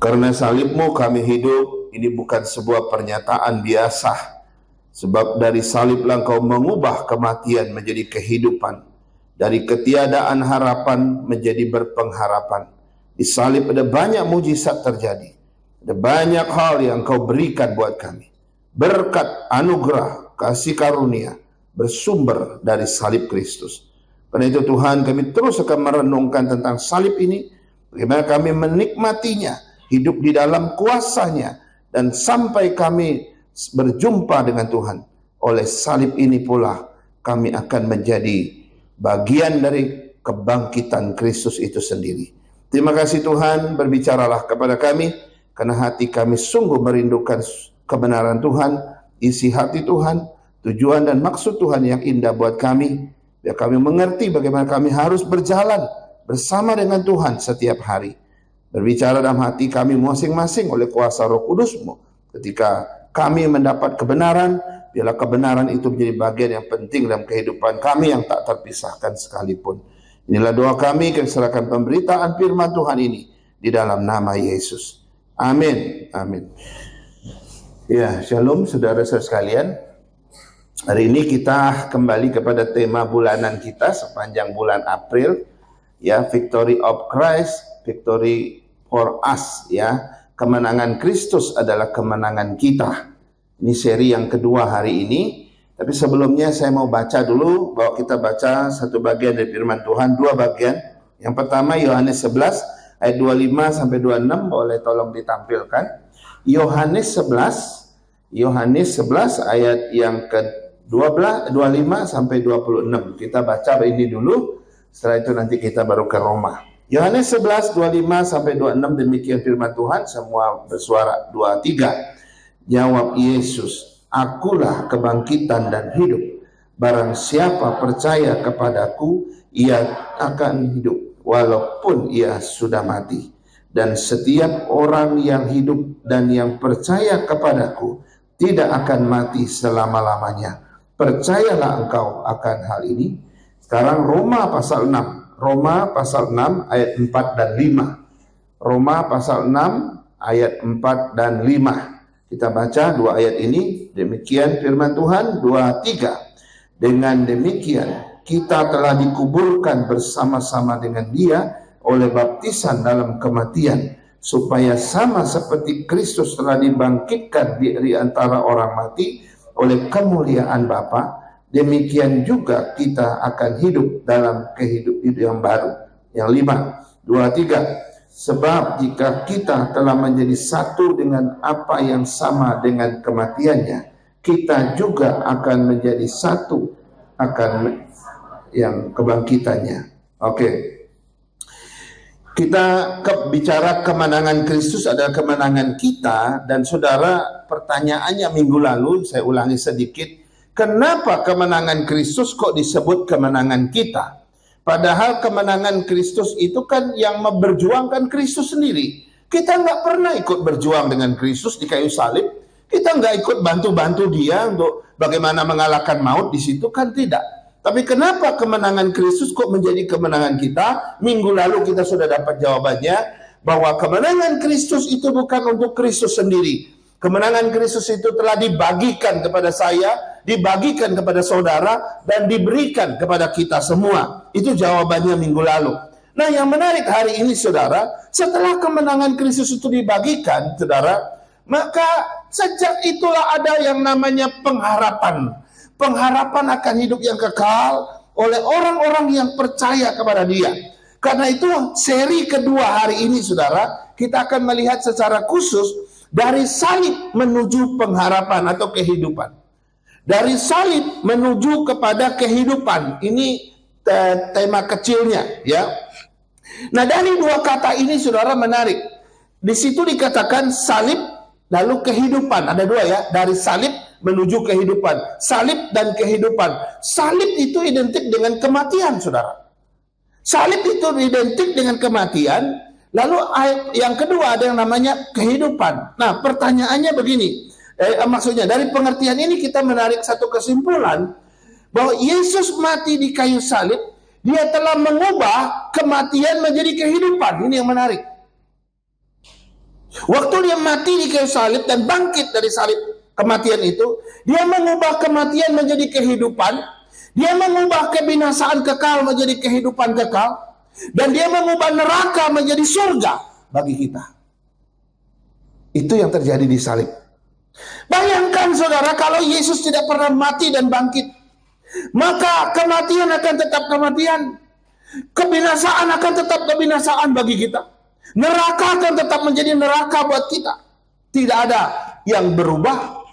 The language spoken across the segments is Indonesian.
Karena salibmu kami hidup, ini bukan sebuah pernyataan biasa. Sebab dari saliblah engkau mengubah kematian menjadi kehidupan. Dari ketiadaan harapan menjadi berpengharapan. Di salib ada banyak mujizat terjadi. Ada banyak hal yang engkau berikan buat kami. Berkat, anugerah, kasih karunia bersumber dari salib Kristus. Karena itu Tuhan, kami terus akan merenungkan tentang salib ini, bagaimana kami menikmatinya, hidup di dalam kuasanya, dan sampai kami berjumpa dengan Tuhan. Oleh salib ini pula kami akan menjadi bagian dari kebangkitan Kristus itu sendiri. Terima kasih Tuhan, berbicaralah kepada kami, karena hati kami sungguh merindukan kebenaran Tuhan, isi hati Tuhan, tujuan dan maksud Tuhan yang indah buat kami. Biar kami mengerti bagaimana kami harus berjalan bersama dengan Tuhan setiap hari. Berbicara dalam hati kami masing-masing oleh kuasa Roh Kudus-Mu. Ketika kami mendapat kebenaran, biarlah kebenaran itu menjadi bagian yang penting dalam kehidupan kami yang tak terpisahkan sekalipun. Inilah doa kami, kami serahkan pemberitaan firman Tuhan ini di dalam nama Yesus. Amin. Amin. Ya, shalom saudara-saudara sekalian. Hari ini kita kembali kepada tema bulanan kita sepanjang bulan April, ya, Victory of Christ, Victory for us, ya. Kemenangan Kristus adalah kemenangan kita. Ini seri yang kedua hari ini. Tapi sebelumnya saya mau baca dulu, bahwa kita baca satu bagian dari firman Tuhan, dua bagian. Yang pertama Yohanes 11 ayat 25 sampai 26, boleh tolong ditampilkan. Yohanes 11 ayat yang ke 25 sampai 26. Kita baca ini dulu, setelah itu nanti kita baru ke Roma. Yohanes 11, 25 sampai 26, demikian firman Tuhan, semua bersuara 2-3. Jawab Yesus, akulah kebangkitan dan hidup. Barang siapa percaya kepadaku, ia akan hidup, walaupun ia sudah mati. Dan setiap orang yang hidup dan yang percaya kepadaku, tidak akan mati selama-lamanya. Percayalah engkau akan hal ini. Sekarang Roma pasal 6. Roma pasal 6 ayat 4 dan 5. Roma pasal 6 ayat 4 dan 5. Kita baca dua ayat ini. Demikian firman Tuhan 2-3. Dengan demikian kita telah dikuburkan bersama-sama dengan Dia oleh baptisan dalam kematian, supaya sama seperti Kristus telah dibangkitkan dari antara orang mati oleh kemuliaan Bapa, demikian juga kita akan hidup dalam kehidupan yang baru. Yang 5, 2-3. Sebab jika kita telah menjadi satu dengan apa yang sama dengan kematiannya, kita juga akan menjadi satu akan yang kebangkitannya. Oke. Kita bicara kemenangan Kristus adalah kemenangan kita. Dan saudara, pertanyaannya minggu lalu, saya ulangi sedikit, kenapa kemenangan Kristus kok disebut kemenangan kita? Padahal kemenangan Kristus itu kan yang memperjuangkan Kristus sendiri. Kita nggak pernah ikut berjuang dengan Kristus di kayu salib. Kita nggak ikut bantu-bantu dia untuk bagaimana mengalahkan maut di situ, kan tidak. Tapi kenapa kemenangan Kristus kok menjadi kemenangan kita? Minggu lalu kita sudah dapat jawabannya, bahwa kemenangan Kristus itu bukan untuk Kristus sendiri. Kemenangan Kristus itu telah dibagikan kepada saya, dibagikan kepada saudara, dan diberikan kepada kita semua. Itu jawabannya minggu lalu. Nah, yang menarik hari ini saudara, setelah kemenangan Kristus itu dibagikan, saudara, maka sejak itulah ada yang namanya pengharapan. Pengharapan akan hidup yang kekal oleh orang-orang yang percaya kepada Dia. Karena itu seri kedua hari ini saudara, kita akan melihat secara khusus dari salib menuju pengharapan atau kehidupan. Dari salib menuju kepada kehidupan. Ini tema kecilnya, ya. Nah, dari dua kata ini saudara menarik. Di situ dikatakan salib lalu kehidupan. Ada dua, ya, dari salib menuju kehidupan. Salib dan kehidupan. Salib itu identik dengan kematian, saudara. Salib itu identik dengan kematian. Lalu yang kedua ada yang namanya kehidupan. Nah, pertanyaannya begini. Maksudnya dari pengertian ini kita menarik satu kesimpulan, bahwa Yesus mati di kayu salib, Dia telah mengubah kematian menjadi kehidupan. Ini yang menarik. Waktu dia mati di kayu salib dan bangkit dari salib kematian itu, dia mengubah kematian menjadi kehidupan, dia mengubah kebinasaan kekal menjadi kehidupan kekal, dan dia mengubah neraka menjadi surga bagi kita. Itu yang terjadi di salib. Bayangkan saudara, kalau Yesus tidak pernah mati dan bangkit, maka kematian akan tetap kematian, kebinasaan akan tetap kebinasaan bagi kita, neraka akan tetap menjadi neraka buat kita. Tidak ada yang berubah.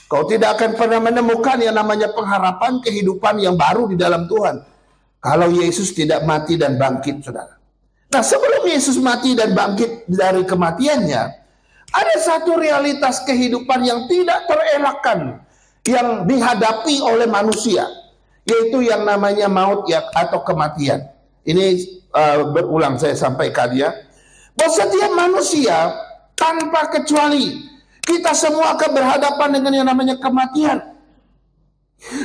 Kau tidak akan pernah menemukan yang namanya pengharapan kehidupan yang baru di dalam Tuhan kalau Yesus tidak mati dan bangkit, saudara. Nah, sebelum Yesus mati dan bangkit dari kematiannya, ada satu realitas kehidupan yang tidak terelakkan yang dihadapi oleh manusia, yaitu yang namanya maut atau kematian. Ini berulang saya sampaikan ya, bahwa setiap manusia tanpa kecuali kita semua akan berhadapan dengan yang namanya kematian.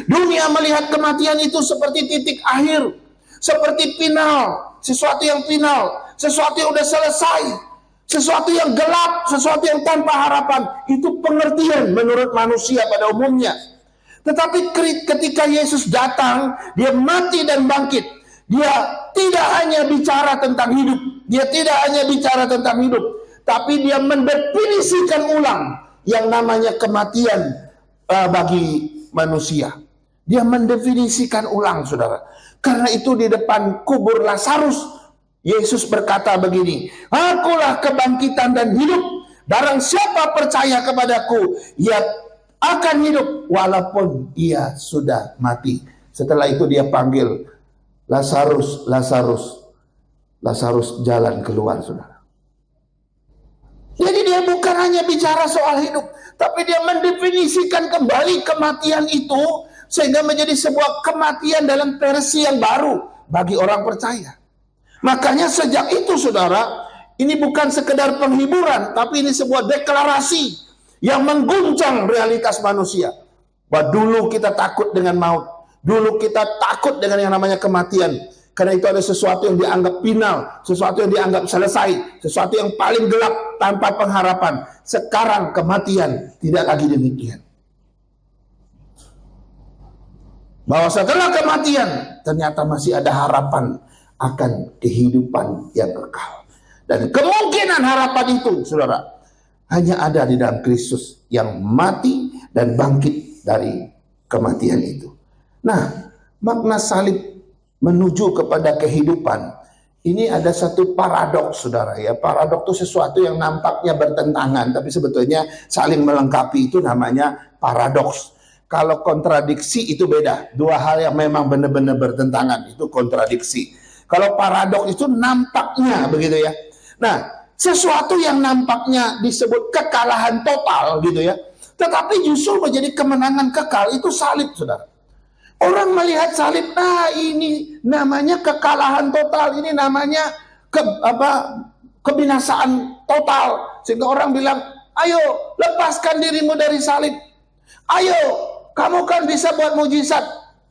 Dunia melihat kematian itu seperti titik akhir, seperti final, sesuatu yang final, sesuatu yang udah selesai, sesuatu yang gelap, sesuatu yang tanpa harapan. Itu pengertian menurut manusia pada umumnya. Tetapi ketika Yesus datang, dia mati dan bangkit. Dia tidak hanya bicara tentang hidup, dia tidak hanya bicara tentang hidup, tapi dia mendefinisikan ulang yang namanya kematian bagi manusia. Dia mendefinisikan ulang, saudara. Karena itu di depan kubur Lazarus, Yesus berkata begini, "Akulah kebangkitan dan hidup. Barang siapa percaya kepadaku, ia akan hidup walaupun ia sudah mati." Setelah itu dia panggil, "Lazarus, Lazarus." Lazarus jalan keluar, saudara. Jadi dia bukan hanya bicara soal hidup, tapi dia mendefinisikan kembali kematian itu sehingga menjadi sebuah kematian dalam versi yang baru bagi orang percaya. Makanya sejak itu, saudara, ini bukan sekedar penghiburan, tapi ini sebuah deklarasi yang mengguncang realitas manusia. Bahwa dulu kita takut dengan maut, dulu kita takut dengan yang namanya kematian, karena itu ada sesuatu yang dianggap final, sesuatu yang dianggap selesai, sesuatu yang paling gelap tanpa pengharapan. Sekarang kematian tidak lagi demikian. Bahwa setelah kematian ternyata masih ada harapan akan kehidupan yang kekal. Dan kemungkinan harapan itu, saudara, hanya ada di dalam Kristus yang mati dan bangkit dari kematian itu. Nah, makna salib menuju kepada kehidupan ini ada satu paradoks, saudara ya. Paradoks itu sesuatu yang nampaknya bertentangan, tapi sebetulnya saling melengkapi. Itu namanya paradoks. Kalau kontradiksi itu beda, dua hal yang memang benar-benar bertentangan, itu kontradiksi. Kalau paradoks itu nampaknya begitu ya. Nah, sesuatu yang nampaknya disebut kekalahan total gitu ya, tetapi justru menjadi kemenangan kekal, itu salib, saudara. Orang melihat salib, ini namanya kekalahan total, ini namanya kebinasaan total. Sehingga orang bilang, ayo lepaskan dirimu dari salib. Ayo, kamu kan bisa buat mujizat.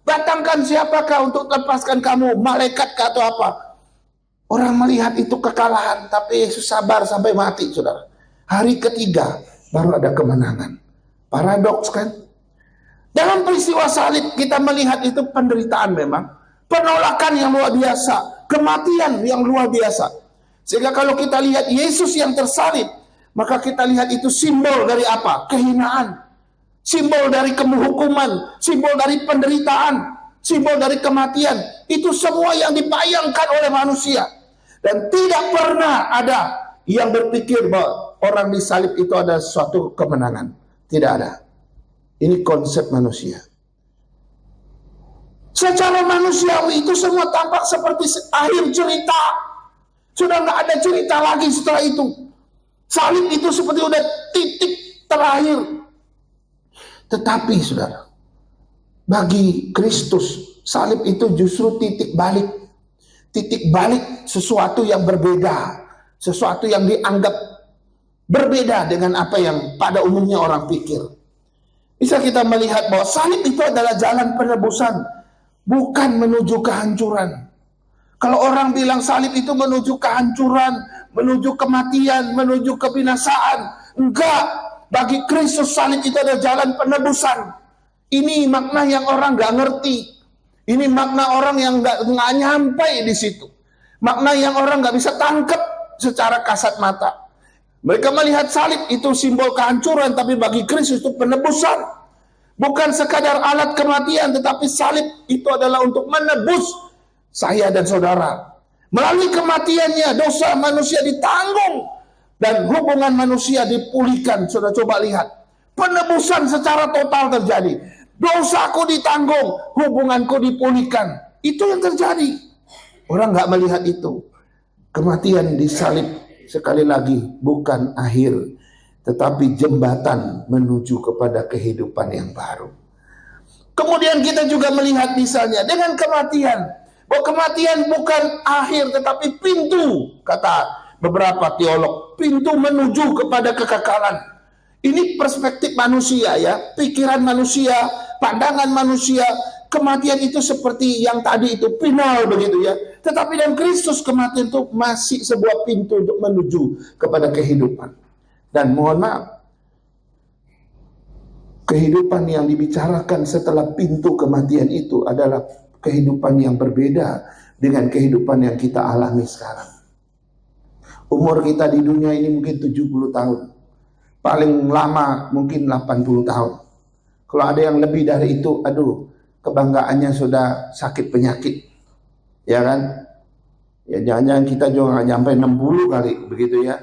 Datangkan siapakah untuk lepaskan kamu, malaikat atau apa? Orang melihat itu kekalahan, tapi Yesus sabar sampai mati, saudara. Hari ketiga baru ada kemenangan. Paradoks kan? Dalam peristiwa salib kita melihat itu penderitaan memang, penolakan yang luar biasa, kematian yang luar biasa. Sehingga kalau kita lihat Yesus yang tersalib, maka kita lihat itu simbol dari apa? Kehinaan, simbol dari kehukuman, simbol dari penderitaan, simbol dari kematian. Itu semua yang dibayangkan oleh manusia. Dan tidak pernah ada yang berpikir bahwa orang disalib itu ada suatu kemenangan. Tidak ada. Ini konsep manusia. Secara manusiawi itu semua tampak seperti akhir cerita. Sudah nggak ada cerita lagi setelah itu. Salib itu seperti udah titik terakhir. Tetapi saudara, bagi Kristus salib itu justru titik balik. Titik balik sesuatu yang berbeda. Sesuatu yang dianggap berbeda dengan apa yang pada umumnya orang pikir. Bisa kita melihat bahwa salib itu adalah jalan penebusan, bukan menuju kehancuran. Kalau orang bilang salib itu menuju kehancuran, menuju kematian, menuju kebinasaan, enggak. Bagi Kristus salib itu adalah jalan penebusan. Ini makna yang orang nggak ngerti. Ini makna orang yang nggak nyampe di situ. Makna yang orang nggak bisa tangkap secara kasat mata. Mereka melihat salib itu simbol kehancuran, tapi bagi Kristus itu penebusan. Bukan sekadar alat kematian, tetapi salib itu adalah untuk menebus saya dan saudara. Melalui kematiannya, dosa manusia ditanggung dan hubungan manusia dipulihkan. Saudara coba lihat, penebusan secara total terjadi. Dosaku ditanggung, hubunganku dipulihkan. Itu yang terjadi. Orang nggak melihat itu. Kematian di salib sekali lagi bukan akhir, tetapi jembatan menuju kepada kehidupan yang baru. Kemudian kita juga melihat misalnya dengan kematian, bahwa kematian bukan akhir tetapi pintu, kata beberapa teolog, pintu menuju kepada kekekalan. Ini perspektif manusia ya, pikiran manusia, pandangan manusia. Kematian itu seperti yang tadi itu final begitu ya. Tetapi dalam Kristus kematian itu masih sebuah pintu untuk menuju kepada kehidupan. Dan mohon maaf, kehidupan yang dibicarakan setelah pintu kematian itu adalah kehidupan yang berbeda dengan kehidupan yang kita alami sekarang. Umur kita di dunia ini mungkin 70 tahun. Paling lama mungkin 80 tahun. Kalau ada yang lebih dari itu, aduh, kebanggaannya sudah sakit penyakit. Ya kan? Ya jangan-jangan kita juga nggak nyampe 60 kali, begitu ya.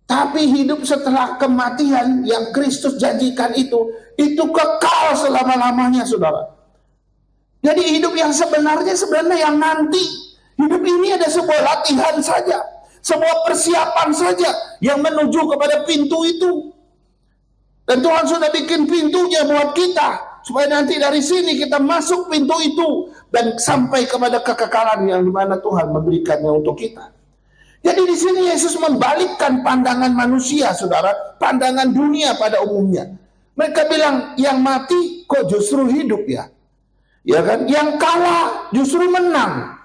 Tapi hidup setelah kematian yang Kristus janjikan itu kekal selama-lamanya, saudara. Jadi hidup yang sebenarnya yang nanti. Hidup ini ada sebuah latihan saja, sebuah persiapan saja yang menuju kepada pintu itu. Dan Tuhan sudah bikin pintunya buat kita, supaya nanti dari sini kita masuk pintu itu dan sampai kepada kekekalan yang dimana Tuhan memberikannya untuk kita. Jadi di sini Yesus membalikkan pandangan manusia, saudara, pandangan dunia pada umumnya. Mereka bilang yang mati kok justru hidup ya, ya kan? Yang kalah justru menang,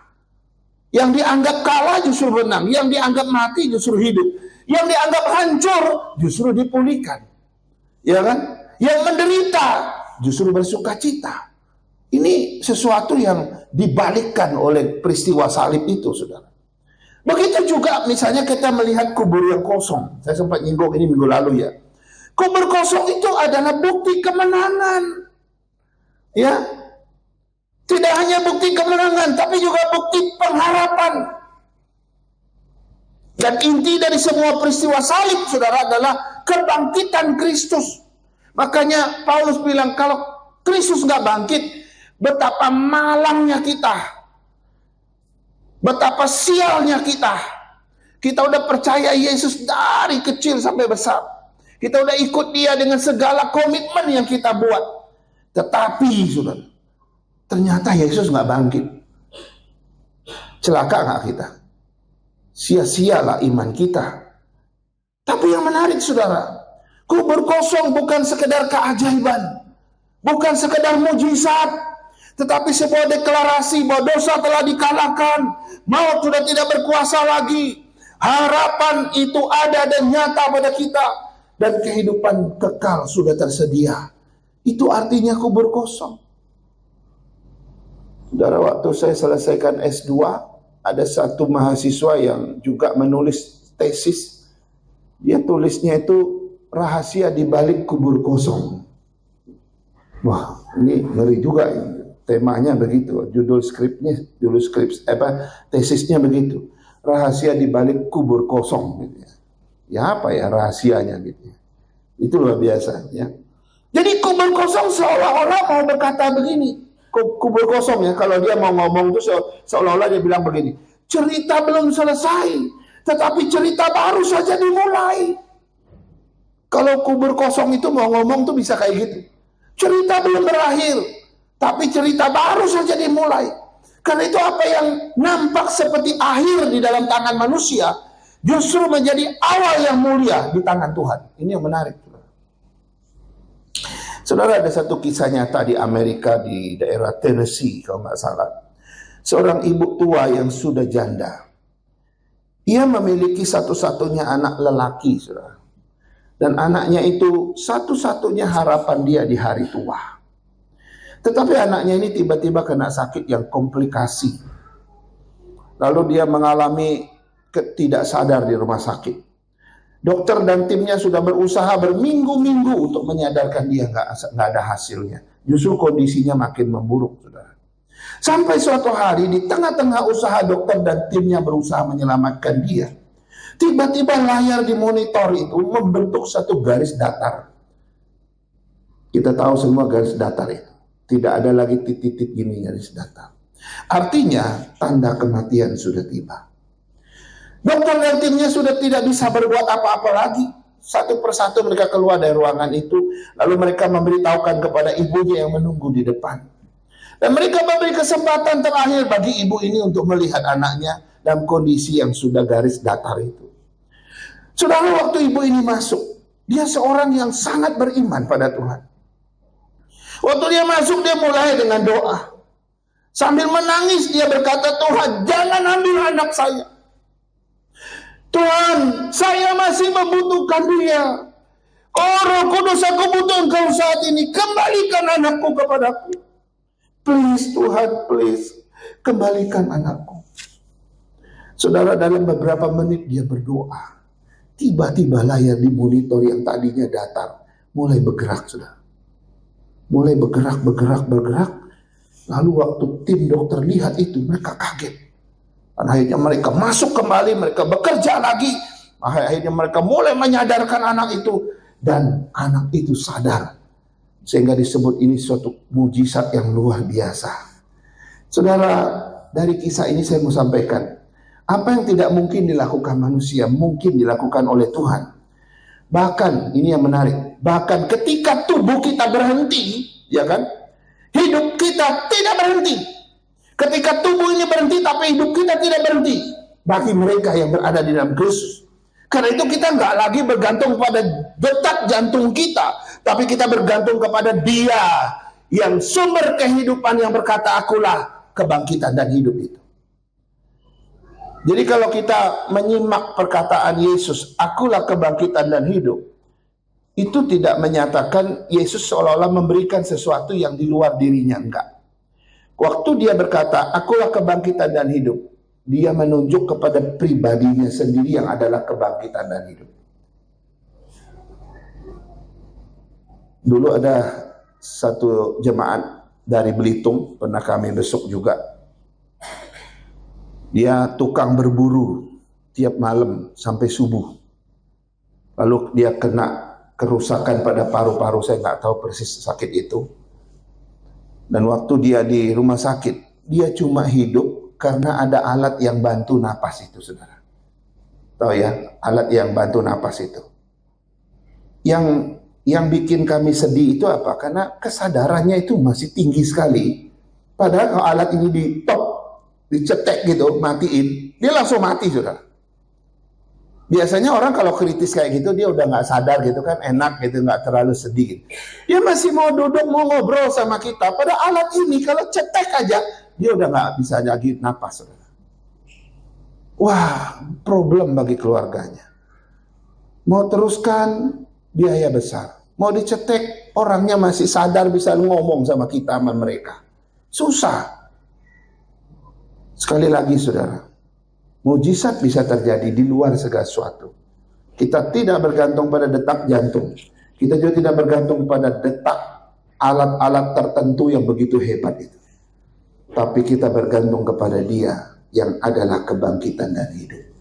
yang dianggap kalah justru menang, yang dianggap mati justru hidup, yang dianggap hancur justru dipulihkan, ya kan? Yang menderita justru bersuka cita. Ini sesuatu yang dibalikkan oleh peristiwa salib itu, saudara. Begitu juga misalnya kita melihat kubur yang kosong. Saya sempat nyinggung ini minggu lalu ya. Kubur kosong itu adalah bukti kemenangan. Ya. Tidak hanya bukti kemenangan, tapi juga bukti pengharapan. Dan inti dari semua peristiwa salib, saudara, adalah kebangkitan Kristus. Makanya Paulus bilang, kalau Kristus nggak bangkit, betapa malangnya kita. Betapa sialnya kita. Kita udah percaya Yesus dari kecil sampai besar. Kita udah ikut dia dengan segala komitmen yang kita buat. Tetapi, saudara, ternyata Yesus nggak bangkit. Celaka nggak kita? Sia-sialah iman kita. Tapi yang menarik, saudara, kubur kosong bukan sekedar keajaiban, bukan sekedar mujizat, tetapi sebuah deklarasi bahwa dosa telah dikalahkan, maut sudah tidak berkuasa lagi, harapan itu ada dan nyata pada kita, dan kehidupan kekal sudah tersedia. Itu artinya kubur kosong. Saudara, waktu saya selesaikan S2, ada satu mahasiswa yang juga menulis tesis. Dia tulisnya itu rahasia di balik kubur kosong. Wah, ini ngeri juga ini. Temanya begitu, tesisnya begitu. Rahasia di balik kubur kosong gitu ya. Ya apa ya rahasianya gitu ya. Itu luar biasa ya. Jadi kubur kosong seolah-olah mau berkata begini. Kubur kosong ya, kalau dia mau ngomong itu seolah-olah dia bilang begini. Cerita belum selesai, tetapi cerita baru saja dimulai. Kalau kubur kosong itu mau ngomong tuh bisa kayak gitu. Cerita belum berakhir, tapi cerita baru saja dimulai. Karena itu apa yang nampak seperti akhir di dalam tangan manusia, justru menjadi awal yang mulia di tangan Tuhan. Ini yang menarik. Saudara, ada satu kisah nyata di Amerika, di daerah Tennessee kalau nggak salah. seorang ibu tua yang sudah janda. Ia memiliki satu-satunya anak lelaki, saudara. Dan anaknya itu satu-satunya harapan dia di hari tua. Tetapi anaknya ini tiba-tiba kena sakit yang komplikasi. Lalu dia mengalami tidak sadar di rumah sakit. Dokter dan timnya sudah berusaha berminggu-minggu untuk menyadarkan dia, nggak ada hasilnya. Justru kondisinya makin memburuk, saudara. Sampai suatu hari di tengah-tengah usaha dokter dan timnya berusaha menyelamatkan dia, tiba-tiba layar di monitor itu membentuk satu garis datar. Kita tahu semua garis datar itu. Tidak ada lagi titik-titik gini garis datar. Artinya tanda kematian sudah tiba. Dokter dan timnya sudah tidak bisa berbuat apa-apa lagi. Satu persatu mereka keluar dari ruangan itu, lalu mereka memberitahukan kepada ibunya yang menunggu di depan. Dan mereka memberi kesempatan terakhir bagi ibu ini untuk melihat anaknya dalam kondisi yang sudah garis datar itu. Saudara, waktu ibu ini masuk, dia seorang yang sangat beriman pada Tuhan. Waktu dia masuk, dia mulai dengan doa. Sambil menangis dia berkata, Tuhan, jangan ambil anak saya. Tuhan, saya masih membutuhkan dia. Oh Roh Kudus, aku butuh Engkau saat ini. Kembalikan anakku kepadaku. Please Tuhan, please. Kembalikan anakku. Saudara, dalam beberapa menit dia berdoa. Tiba-tiba layar di monitor yang tadinya datar mulai bergerak, saudara. Mulai bergerak. Lalu waktu tim dokter lihat itu, mereka kaget. Dan akhirnya mereka masuk kembali, mereka bekerja lagi. Akhirnya mereka mulai menyadarkan anak itu. Dan anak itu sadar. Sehingga disebut ini suatu mujizat yang luar biasa. Saudara, dari kisah ini saya mau sampaikan. Apa yang tidak mungkin dilakukan manusia, mungkin dilakukan oleh Tuhan. Bahkan, ini yang menarik. Bahkan ketika tubuh kita berhenti, ya kan? Hidup kita tidak berhenti. Ketika tubuh ini berhenti, tapi hidup kita tidak berhenti. Bagi mereka yang berada di dalam Kristus. Karena itu kita nggak lagi bergantung pada detak jantung kita, tapi kita bergantung kepada Dia yang sumber kehidupan yang berkata, akulah kebangkitan dan hidup itu. Jadi kalau kita menyimak perkataan Yesus, akulah kebangkitan dan hidup, itu tidak menyatakan Yesus seolah-olah memberikan sesuatu yang di luar dirinya, enggak. Waktu dia berkata, akulah kebangkitan dan hidup, dia menunjuk kepada pribadinya sendiri yang adalah kebangkitan dan hidup. Dulu ada satu jemaat dari Belitung, pernah kami besok juga. Dia tukang berburu tiap malam sampai subuh. Lalu dia kena kerusakan pada paru-paru, saya nggak tahu persis sakit itu. Dan waktu dia di rumah sakit, dia cuma hidup karena ada alat yang bantu napas itu, saudara. Tahu ya, alat yang bantu napas itu. Yang bikin kami sedih itu apa? Karena kesadarannya itu masih tinggi sekali. Padahal kalau alat ini dicetek gitu, matiin, dia langsung mati, saudara. Biasanya orang kalau kritis kayak gitu, dia udah nggak sadar gitu kan, enak gitu, nggak terlalu sedih gitu. Dia masih mau duduk, mau ngobrol sama kita. Pada alat ini kalau cetek aja, dia udah nggak bisa lagi napas, saudara. Wah, problem bagi keluarganya. Mau teruskan, biaya besar. Mau dicetek, orangnya masih sadar bisa ngomong sama kita, sama mereka. Susah. Sekali lagi, saudara. Mujizat bisa terjadi di luar segala sesuatu. Kita tidak bergantung pada detak jantung. Kita juga tidak bergantung pada detak alat-alat tertentu yang begitu hebat itu. Tapi kita bergantung kepada Dia yang adalah kebangkitan dan hidup.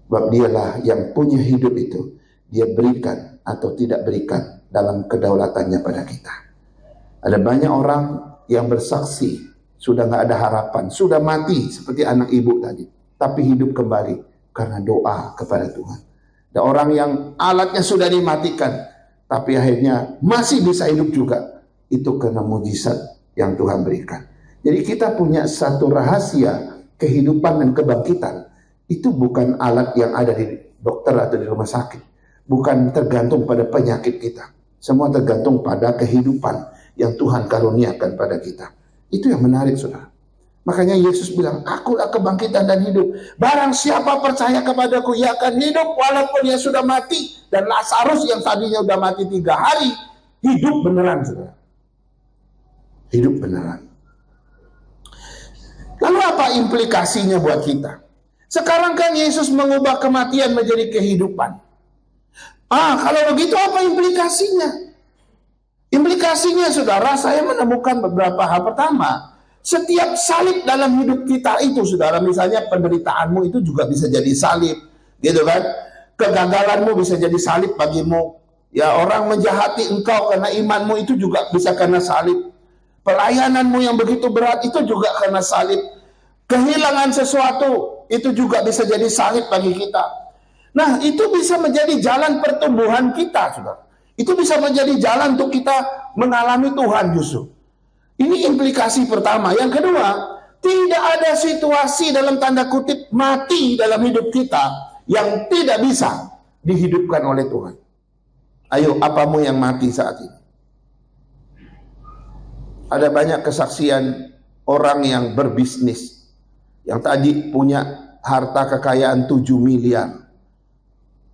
Sebab Dialah yang punya hidup itu. Dia berikan atau tidak berikan dalam kedaulatannya pada kita. Ada banyak orang yang bersaksi sudah nggak ada harapan, sudah mati seperti anak ibu tadi. Tapi hidup kembali karena doa kepada Tuhan. Ada orang yang alatnya sudah dimatikan, tapi akhirnya masih bisa hidup juga. Itu karena mujizat yang Tuhan berikan. Jadi kita punya satu rahasia kehidupan dan kebangkitan. Itu bukan alat yang ada di dokter atau di rumah sakit. Bukan tergantung pada penyakit kita. Semua tergantung pada kehidupan yang Tuhan karuniakan pada kita. Itu yang menarik, saudara. Makanya Yesus bilang, akulah kebangkitan dan hidup. Barang siapa percaya kepadaku, ia akan hidup walaupun ia sudah mati. Dan Lazarus yang tadinya sudah mati 3 hari, hidup beneran, saudara. Hidup beneran. Lalu apa implikasinya buat kita? Sekarang kan Yesus mengubah kematian menjadi kehidupan. Kalau begitu apa implikasinya? Implikasinya, saudara, saya menemukan beberapa hal. Pertama, setiap salib dalam hidup kita itu, saudara, misalnya penderitaanmu itu juga bisa jadi salib, gitu kan? Kegagalanmu bisa jadi salib bagimu. Ya, orang menjahati engkau karena imanmu itu juga bisa karena salib. Pelayananmu yang begitu berat itu juga karena salib. Kehilangan sesuatu itu juga bisa jadi salib bagi kita. Nah, itu bisa menjadi jalan pertumbuhan kita, saudara. Itu bisa menjadi jalan untuk kita mengalami Tuhan justru. Ini implikasi pertama. Yang kedua, tidak ada situasi dalam tanda kutip mati dalam hidup kita yang tidak bisa dihidupkan oleh Tuhan. Ayo, apamu yang mati saat ini? Ada banyak kesaksian orang yang berbisnis, yang tadi punya harta kekayaan 7 miliar,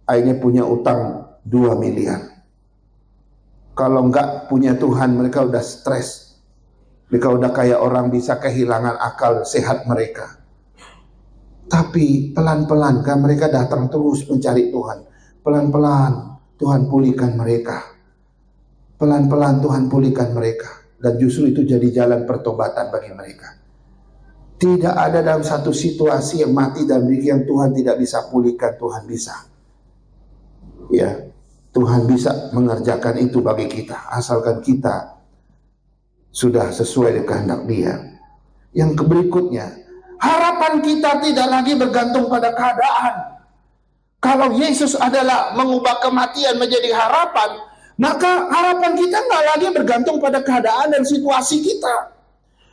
akhirnya punya utang 2 miliar. Kalau enggak punya Tuhan, mereka udah stres. Mereka udah kayak orang bisa kehilangan akal sehat mereka. Tapi pelan-pelan kan mereka datang terus mencari Tuhan. Pelan-pelan Tuhan pulihkan mereka. Pelan-pelan Tuhan pulihkan mereka. Dan justru itu jadi jalan pertobatan bagi mereka. Tidak ada dalam satu situasi yang mati dalam diri yang Tuhan tidak bisa pulihkan. Tuhan bisa. Ya, Tuhan bisa mengerjakan itu bagi kita, asalkan kita sudah sesuai dengan kehendak Dia. Yang berikutnya, harapan kita tidak lagi bergantung pada keadaan. Kalau Yesus adalah mengubah kematian menjadi harapan, maka harapan kita nggak lagi bergantung pada keadaan dan situasi kita,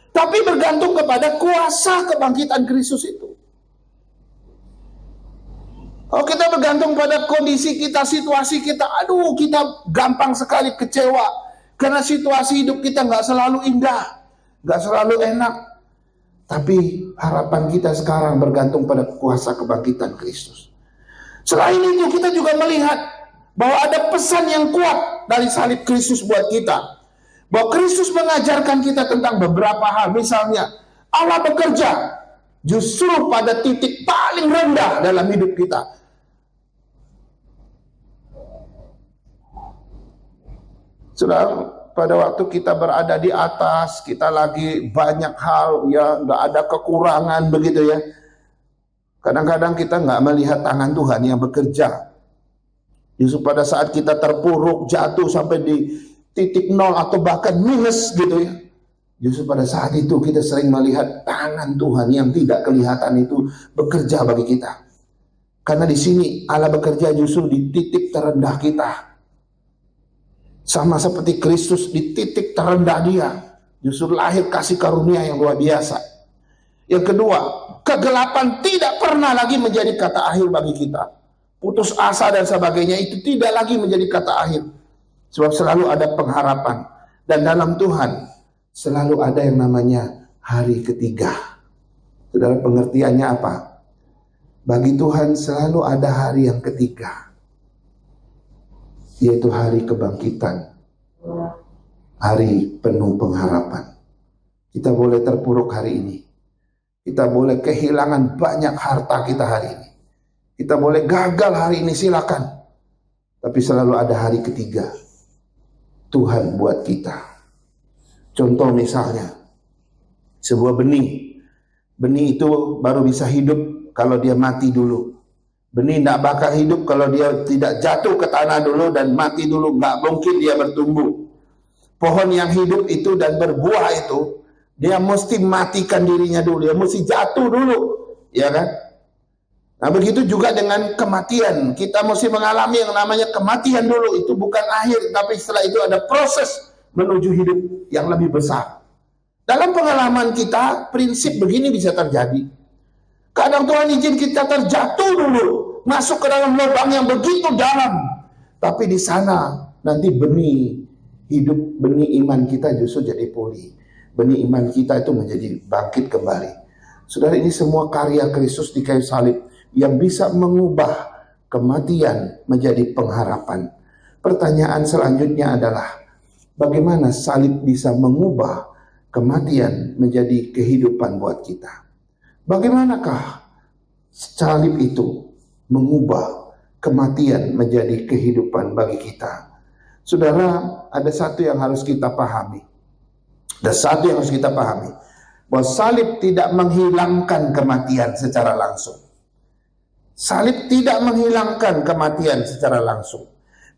tapi bergantung kepada kuasa kebangkitan Kristus itu. Kalau kita bergantung pada kondisi kita, situasi kita, kita gampang sekali kecewa. Karena situasi hidup kita nggak selalu indah, nggak selalu enak. Tapi harapan kita sekarang bergantung pada kuasa kebangkitan Kristus. Selain itu, kita juga melihat bahwa ada pesan yang kuat dari salib Kristus buat kita. Bahwa Kristus mengajarkan kita tentang beberapa hal. Misalnya, Allah bekerja justru pada titik paling rendah dalam hidup kita. Saudara, pada waktu kita berada di atas, kita lagi banyak hal, ya nggak ada kekurangan begitu ya. Kadang-kadang kita nggak melihat tangan Tuhan yang bekerja. Justru pada saat kita terpuruk, jatuh sampai di titik nol atau bahkan minus gitu ya. Justru pada saat itu kita sering melihat tangan Tuhan yang tidak kelihatan itu bekerja bagi kita. Karena di sini Allah bekerja justru di titik terendah kita. Sama seperti Kristus di titik terendah Dia, justru lahir kasih karunia yang luar biasa. Yang kedua, kegelapan tidak pernah lagi menjadi kata akhir bagi kita. Putus asa dan sebagainya itu tidak lagi menjadi kata akhir. Sebab selalu ada pengharapan. Dan dalam Tuhan selalu ada yang namanya hari ketiga. Saudara, pengertiannya apa? Bagi Tuhan selalu ada hari yang ketiga, yaitu hari kebangkitan, hari penuh pengharapan. Kita boleh terpuruk hari ini, kita boleh kehilangan banyak harta kita hari ini, kita boleh gagal hari ini, silakan. Tapi selalu ada hari ketiga Tuhan buat kita. Contoh misalnya, sebuah benih itu baru bisa hidup kalau dia mati dulu. Benih tidak bakal hidup kalau dia tidak jatuh ke tanah dulu dan mati dulu. Nggak mungkin dia bertumbuh. Pohon yang hidup itu dan berbuah itu, dia mesti matikan dirinya dulu. Dia mesti jatuh dulu. Ya kan? Nah begitu juga dengan kematian. Kita mesti mengalami yang namanya kematian dulu. Itu bukan akhir, tapi setelah itu ada proses menuju hidup yang lebih besar. Dalam pengalaman kita, prinsip begini bisa terjadi. Kadang Tuhan izin kita terjatuh dulu, masuk ke dalam lubang yang begitu dalam. Tapi di sana nanti benih hidup, benih iman kita justru jadi pulih. benih iman kita itu menjadi bangkit kembali. Saudara, ini semua karya Kristus di kayu salib yang bisa mengubah kematian menjadi pengharapan. Pertanyaan selanjutnya adalah, bagaimana salib bisa mengubah kematian menjadi kehidupan buat kita? Bagaimanakah salib itu mengubah kematian menjadi kehidupan bagi kita? Saudara, ada satu yang harus kita pahami. Bahwa salib tidak menghilangkan kematian secara langsung. Salib tidak menghilangkan kematian secara langsung.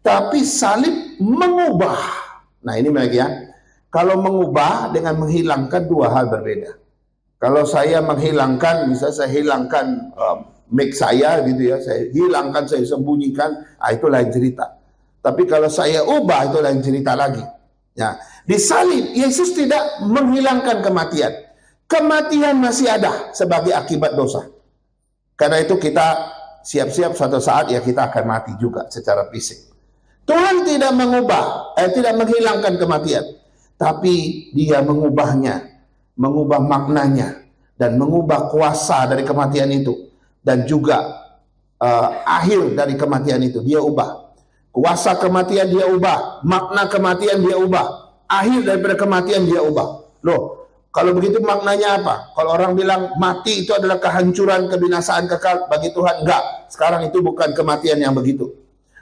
Tapi salib mengubah. Nah, ini lagi ya. Kalau mengubah dengan menghilangkan dua hal berbeda. Kalau saya menghilangkan, misalnya saya hilangkan mic saya gitu ya, saya hilangkan, saya sembunyikan, itu lain cerita. Tapi kalau saya ubah, itu lain cerita lagi. Ya, di salib Yesus tidak menghilangkan kematian. Kematian masih ada sebagai akibat dosa. Karena itu kita siap-siap suatu saat ya kita akan mati juga secara fisik. Tuhan tidak tidak menghilangkan kematian, tapi Dia mengubahnya, mengubah maknanya, dan mengubah kuasa dari kematian itu, dan juga akhir dari kematian itu Dia ubah. Kuasa kematian Dia ubah, makna kematian Dia ubah, akhir daripada kematian Dia ubah. Loh, kalau begitu maknanya apa? Kalau orang bilang mati itu adalah kehancuran, kebinasaan kekal, bagi Tuhan enggak. Sekarang itu bukan kematian yang begitu.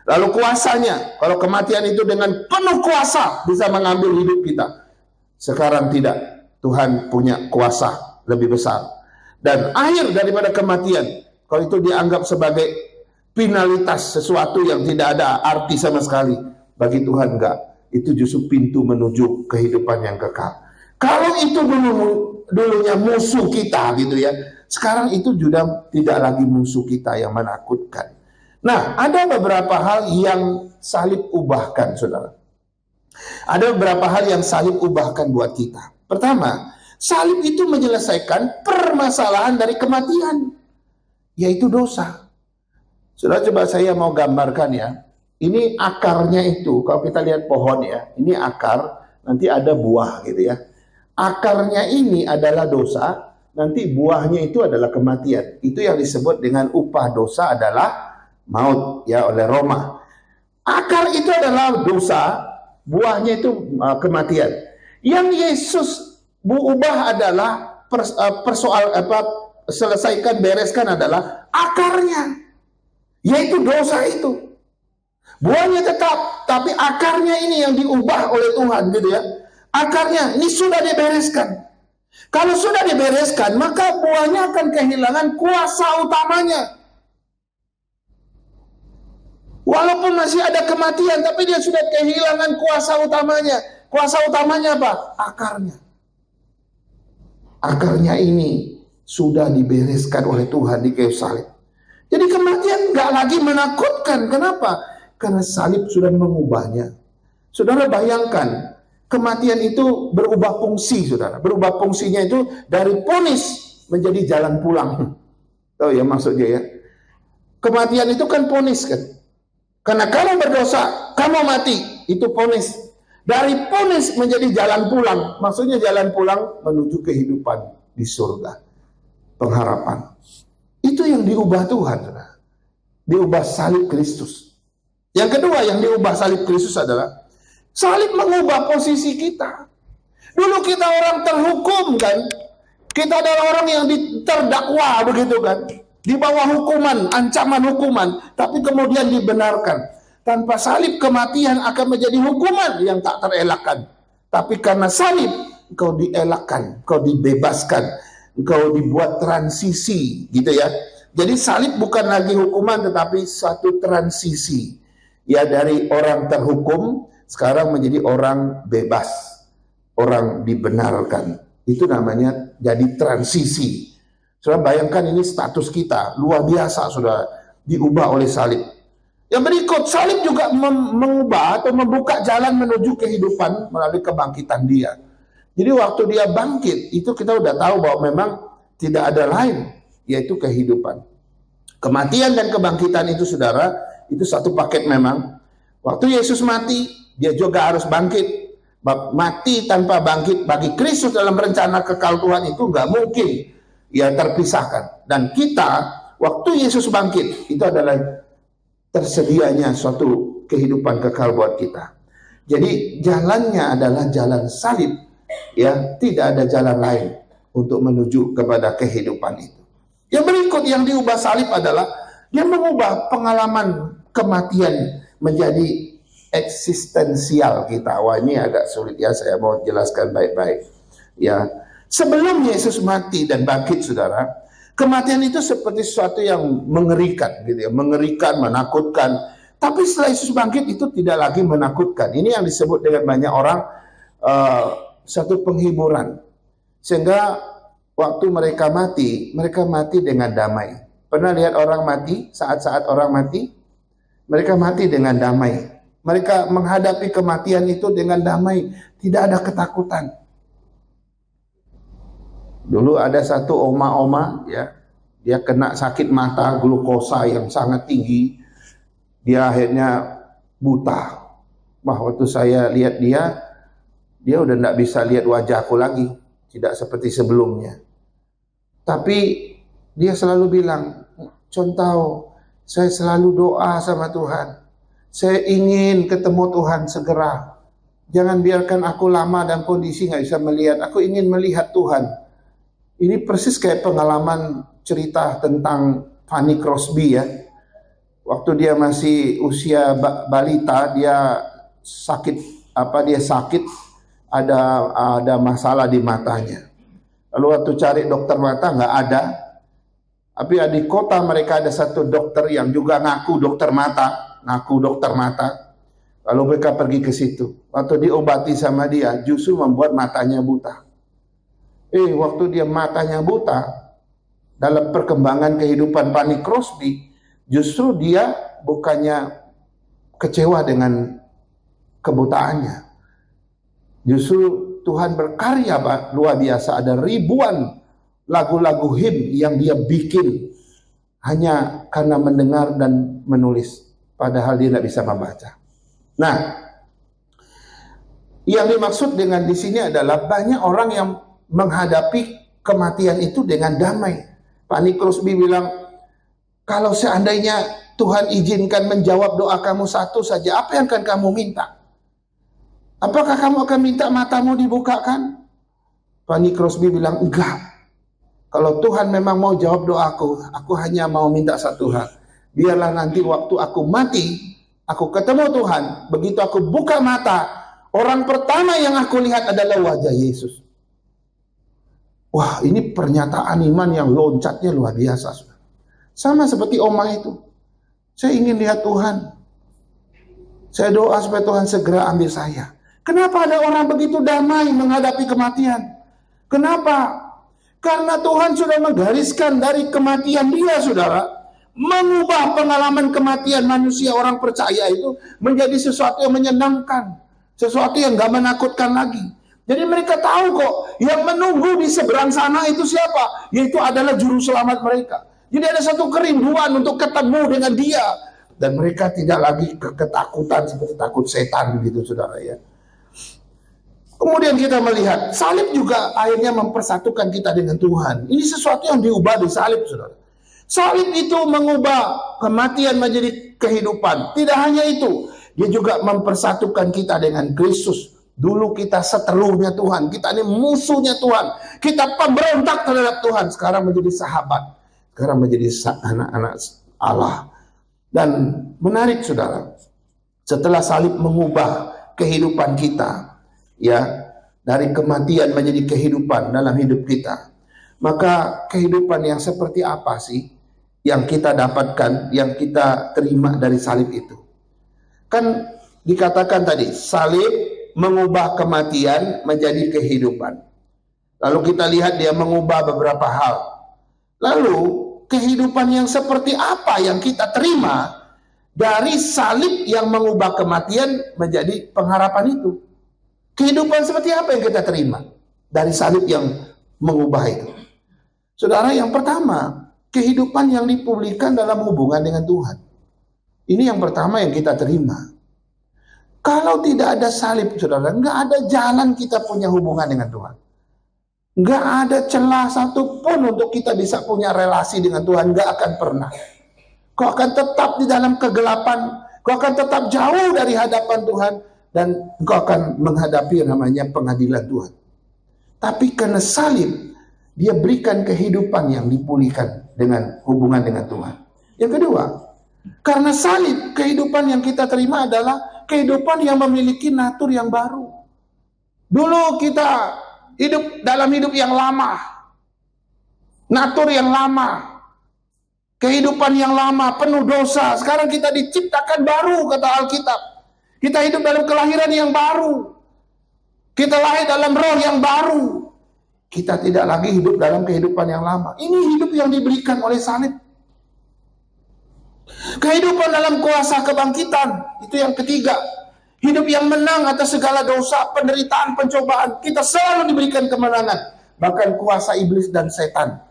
Lalu kuasanya, kalau kematian itu dengan penuh kuasa bisa mengambil hidup kita. Sekarang tidak. Tuhan punya kuasa lebih besar. Dan akhir daripada kematian, kalau itu dianggap sebagai finalitas sesuatu yang tidak ada arti sama sekali, bagi Tuhan enggak. Itu justru pintu menuju kehidupan yang kekal. Kalau itu dulunya musuh kita gitu ya, sekarang itu sudah tidak lagi musuh kita yang menakutkan. Nah, ada beberapa hal yang salib ubahkan, saudara. Ada beberapa hal yang salib ubahkan buat kita. Pertama, salib itu menyelesaikan permasalahan dari kematian, yaitu dosa. Saudara, coba saya mau gambarkan ya. Ini akarnya itu, kalau kita lihat pohon ya, ini akar, nanti ada buah gitu ya. Akarnya ini adalah dosa, nanti buahnya itu adalah kematian. Itu yang disebut dengan upah dosa adalah maut ya oleh Roma. Akar itu adalah dosa, buahnya itu kematian. Yang Yesus ubah adalah selesaikan, bereskan adalah akarnya, yaitu dosa itu. Buahnya tetap, tapi akarnya ini yang diubah oleh Tuhan gitu ya. Akarnya ini sudah dibereskan. Kalau sudah dibereskan, maka buahnya akan kehilangan kuasa utamanya. Walaupun masih ada kematian, tapi dia sudah kehilangan kuasa utamanya. Kuasa utamanya apa? Akarnya. Akarnya ini sudah dibereskan oleh Tuhan di kayu salib. Jadi kematian nggak lagi menakutkan. Kenapa? Karena salib sudah mengubahnya. Saudara bayangkan, kematian itu berubah fungsi, saudara. Berubah fungsinya itu dari vonis menjadi jalan pulang. Tahu ya maksudnya ya? Kematian itu kan vonis kan? Karena kamu berdosa, kamu mati, itu vonis. Dari vonis menjadi jalan pulang. Maksudnya jalan pulang menuju kehidupan di surga. Pengharapan. Itu yang diubah Tuhan. Diubah salib Kristus. Yang kedua yang diubah salib Kristus adalah salib mengubah posisi kita. Dulu kita orang terhukum kan. Kita adalah orang yang terdakwa begitu kan. Di bawah hukuman, ancaman hukuman, tapi kemudian dibenarkan. Tanpa salib kematian akan menjadi hukuman yang tak terelakkan. Tapi karena salib, engkau dielakkan, engkau dibebaskan, engkau dibuat transisi, gitu ya. Jadi salib bukan lagi hukuman, tetapi satu transisi. Ya dari orang terhukum, sekarang menjadi orang bebas, orang dibenarkan. Itu namanya jadi transisi. Saudara bayangkan ini status kita luar biasa sudah diubah oleh salib. Yang berikut, salib juga mengubah atau membuka jalan menuju kehidupan melalui kebangkitan Dia. Jadi waktu Dia bangkit, itu kita udah tahu bahwa memang tidak ada lain, yaitu kehidupan. Kematian dan kebangkitan itu saudara, itu satu paket memang. Waktu Yesus mati, Dia juga harus bangkit. Mati tanpa bangkit bagi Kristus dalam rencana kekal Tuhan itu nggak mungkin ya terpisahkan. Dan kita waktu Yesus bangkit itu adalah tersedianya suatu kehidupan kekal buat kita. Jadi jalannya adalah jalan salib, ya, tidak ada jalan lain untuk menuju kepada kehidupan itu. Yang berikut yang diubah salib adalah dia mengubah pengalaman kematian menjadi eksistensial kita. Wah, ini agak sulit ya, saya mau jelaskan baik-baik. Ya, sebelum Yesus mati dan bangkit, saudara, kematian itu seperti sesuatu yang mengerikan, gitu ya, mengerikan, menakutkan. Tapi setelah Yesus bangkit itu tidak lagi menakutkan. Ini yang disebut dengan banyak orang satu penghiburan. Sehingga waktu mereka mati dengan damai. Pernah lihat orang mati? Saat-saat orang mati, mereka mati dengan damai. Mereka menghadapi kematian itu dengan damai, tidak ada ketakutan. Dulu ada satu oma-oma, ya, dia kena sakit mata, glukosa yang sangat tinggi. Dia akhirnya buta. Wah, waktu saya lihat dia udah tidak bisa lihat wajahku lagi, tidak seperti sebelumnya. Tapi dia selalu bilang, "Contoh, saya selalu doa sama Tuhan. Saya ingin ketemu Tuhan segera. Jangan biarkan aku lama dalam kondisi nggak bisa melihat. Aku ingin melihat Tuhan." Ini persis kayak pengalaman cerita tentang Fanny Crosby, ya. Waktu dia masih usia balita, dia sakit, ada masalah di matanya. Lalu waktu cari dokter mata nggak ada. Tapi di kota mereka ada satu dokter yang juga ngaku dokter mata. Lalu mereka pergi ke situ. Waktu diobati sama dia, justru membuat matanya buta. Waktu dia matanya buta, dalam perkembangan kehidupan Fanny Crosby, justru dia bukannya kecewa dengan kebutaannya. Justru Tuhan berkarya luar biasa. Ada ribuan lagu-lagu him yang dia bikin hanya karena mendengar dan menulis. Padahal dia tidak bisa membaca. Nah, yang dimaksud dengan di sini adalah banyak orang yang menghadapi kematian itu dengan damai. Fanny Crosby bilang, kalau seandainya Tuhan izinkan menjawab doa kamu satu saja, apa yang akan kamu minta? Apakah kamu akan minta matamu dibukakan? Fanny Crosby bilang, enggak. Kalau Tuhan memang mau jawab doaku, aku hanya mau minta satu hal. Biarlah nanti waktu aku mati, aku ketemu Tuhan. Begitu aku buka mata, orang pertama yang aku lihat adalah wajah Yesus. Wah, ini pernyataan iman yang loncatnya luar biasa. Sama seperti oma itu. Saya ingin lihat Tuhan. Saya doa supaya Tuhan segera ambil saya. Kenapa ada orang begitu damai menghadapi kematian? Kenapa? Karena Tuhan sudah menggariskan dari kematian dia, saudara. Mengubah pengalaman kematian manusia orang percaya itu menjadi sesuatu yang menyenangkan. Sesuatu yang gak menakutkan lagi. Jadi mereka tahu kok, yang menunggu di seberang sana itu siapa? Yaitu adalah juru selamat mereka. Jadi ada satu kerinduan untuk ketemu dengan dia. Dan mereka tidak lagi ketakutan seperti takut setan gitu, saudara, ya. Kemudian kita melihat, salib juga akhirnya mempersatukan kita dengan Tuhan. Ini sesuatu yang diubah di salib, saudara. Salib itu mengubah kematian menjadi kehidupan. Tidak hanya itu, dia juga mempersatukan kita dengan Kristus. Dulu kita seterunya Tuhan, kita ini musuhnya Tuhan, kita pemberontak terhadap Tuhan. Sekarang menjadi sahabat, sekarang menjadi anak-anak Allah. Dan menarik, saudara, setelah salib mengubah kehidupan kita, ya, dari kematian menjadi kehidupan dalam hidup kita, maka kehidupan yang seperti apa sih yang kita dapatkan, yang kita terima dari salib itu? Kan dikatakan tadi, salib mengubah kematian menjadi kehidupan. Lalu kita lihat dia mengubah beberapa hal. Lalu kehidupan yang seperti apa yang kita terima dari salib yang mengubah kematian menjadi pengharapan itu? Kehidupan seperti apa yang kita terima dari salib yang mengubah itu? Saudara, yang pertama, kehidupan yang dipulihkan dalam hubungan dengan Tuhan. Ini yang pertama yang kita terima. Kalau tidak ada salib, saudara, nggak ada jalan kita punya hubungan dengan Tuhan. Nggak ada celah satupun untuk kita bisa punya relasi dengan Tuhan. Nggak akan pernah. Kau akan tetap di dalam kegelapan. Kau akan tetap jauh dari hadapan Tuhan. Dan kau akan menghadapi namanya pengadilan Tuhan. Tapi karena salib, dia berikan kehidupan yang dipulihkan dengan hubungan dengan Tuhan. Yang kedua, karena salib, kehidupan yang kita terima adalah kehidupan yang memiliki natur yang baru. Dulu kita hidup dalam hidup yang lama, natur yang lama, kehidupan yang lama, penuh dosa. Sekarang kita diciptakan baru, kata Alkitab. Kita hidup dalam kelahiran yang baru. Kita lahir dalam roh yang baru. Kita tidak lagi hidup dalam kehidupan yang lama. Ini hidup yang diberikan oleh salib. Kehidupan dalam kuasa kebangkitan, itu yang ketiga. Hidup yang menang atas segala dosa, penderitaan, pencobaan. Kita selalu diberikan kemenangan. Bahkan kuasa iblis dan setan.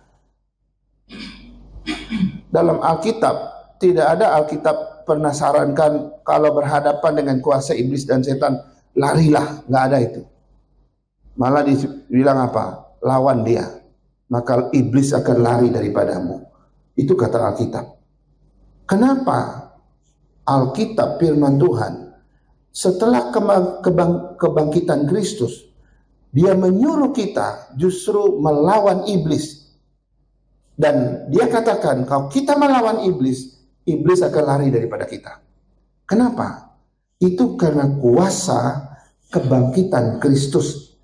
Dalam Alkitab, tidak ada Alkitab pernah sarankan kalau berhadapan dengan kuasa iblis dan setan, larilah. Nggak ada itu. Malah dibilang apa? Lawan dia. Maka iblis akan lari daripadamu. Itu kata Alkitab. Kenapa Alkitab firman Tuhan setelah kebangkitan Kristus, dia menyuruh kita justru melawan iblis. Dan dia katakan kalau kita melawan iblis, iblis akan lari daripada kita. Kenapa? Itu karena kuasa kebangkitan Kristus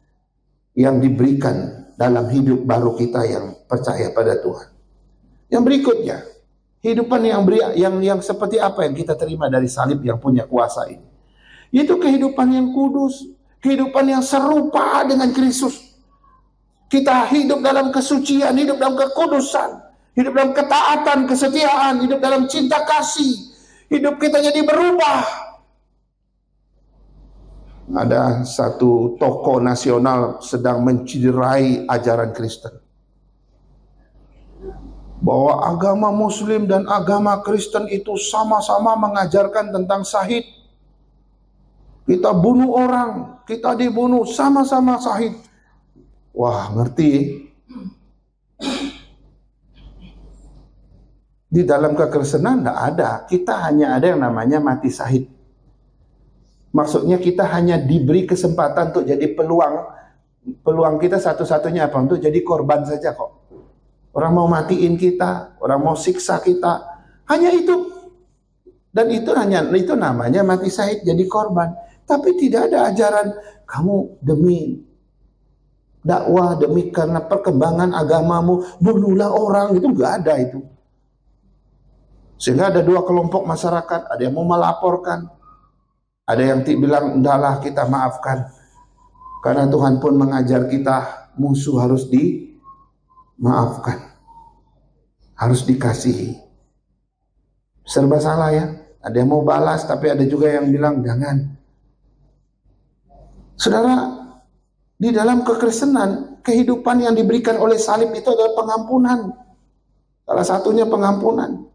yang diberikan dalam hidup baru kita yang percaya pada Tuhan. Yang berikutnya, kehidupan yang seperti apa yang kita terima dari salib yang punya kuasa ini? Itu kehidupan yang kudus, kehidupan yang serupa dengan Kristus. Kita hidup dalam kesucian, hidup dalam kekudusan, hidup dalam ketaatan, kesetiaan, hidup dalam cinta kasih. Hidup kita jadi berubah. Ada satu tokoh nasional sedang menciderai ajaran Kristen. Bahwa agama Muslim dan agama Kristen itu sama-sama mengajarkan tentang syahid. Kita bunuh orang, kita dibunuh, sama-sama syahid. Wah, ngerti? Di dalam kekristenan tidak ada. Kita hanya ada yang namanya mati syahid. Maksudnya kita hanya diberi kesempatan untuk jadi peluang kita satu-satunya apa? Untuk jadi korban saja kok. Orang mau matiin kita, orang mau siksa kita, hanya itu. Dan itu namanya mati syahid, jadi korban. Tapi tidak ada ajaran kamu demi dakwah, demi karena perkembangan agamamu bunuhlah orang, itu nggak ada itu. Sehingga ada dua kelompok masyarakat, ada yang mau melaporkan, ada yang bilang udahlah kita maafkan. Karena Tuhan pun mengajar kita musuh harus maafkan, harus dikasihi. Serba salah ya. Ada yang mau balas, tapi ada juga yang bilang jangan. Saudara, di dalam kekristenan, kehidupan yang diberikan oleh salib itu adalah pengampunan. Salah satunya pengampunan.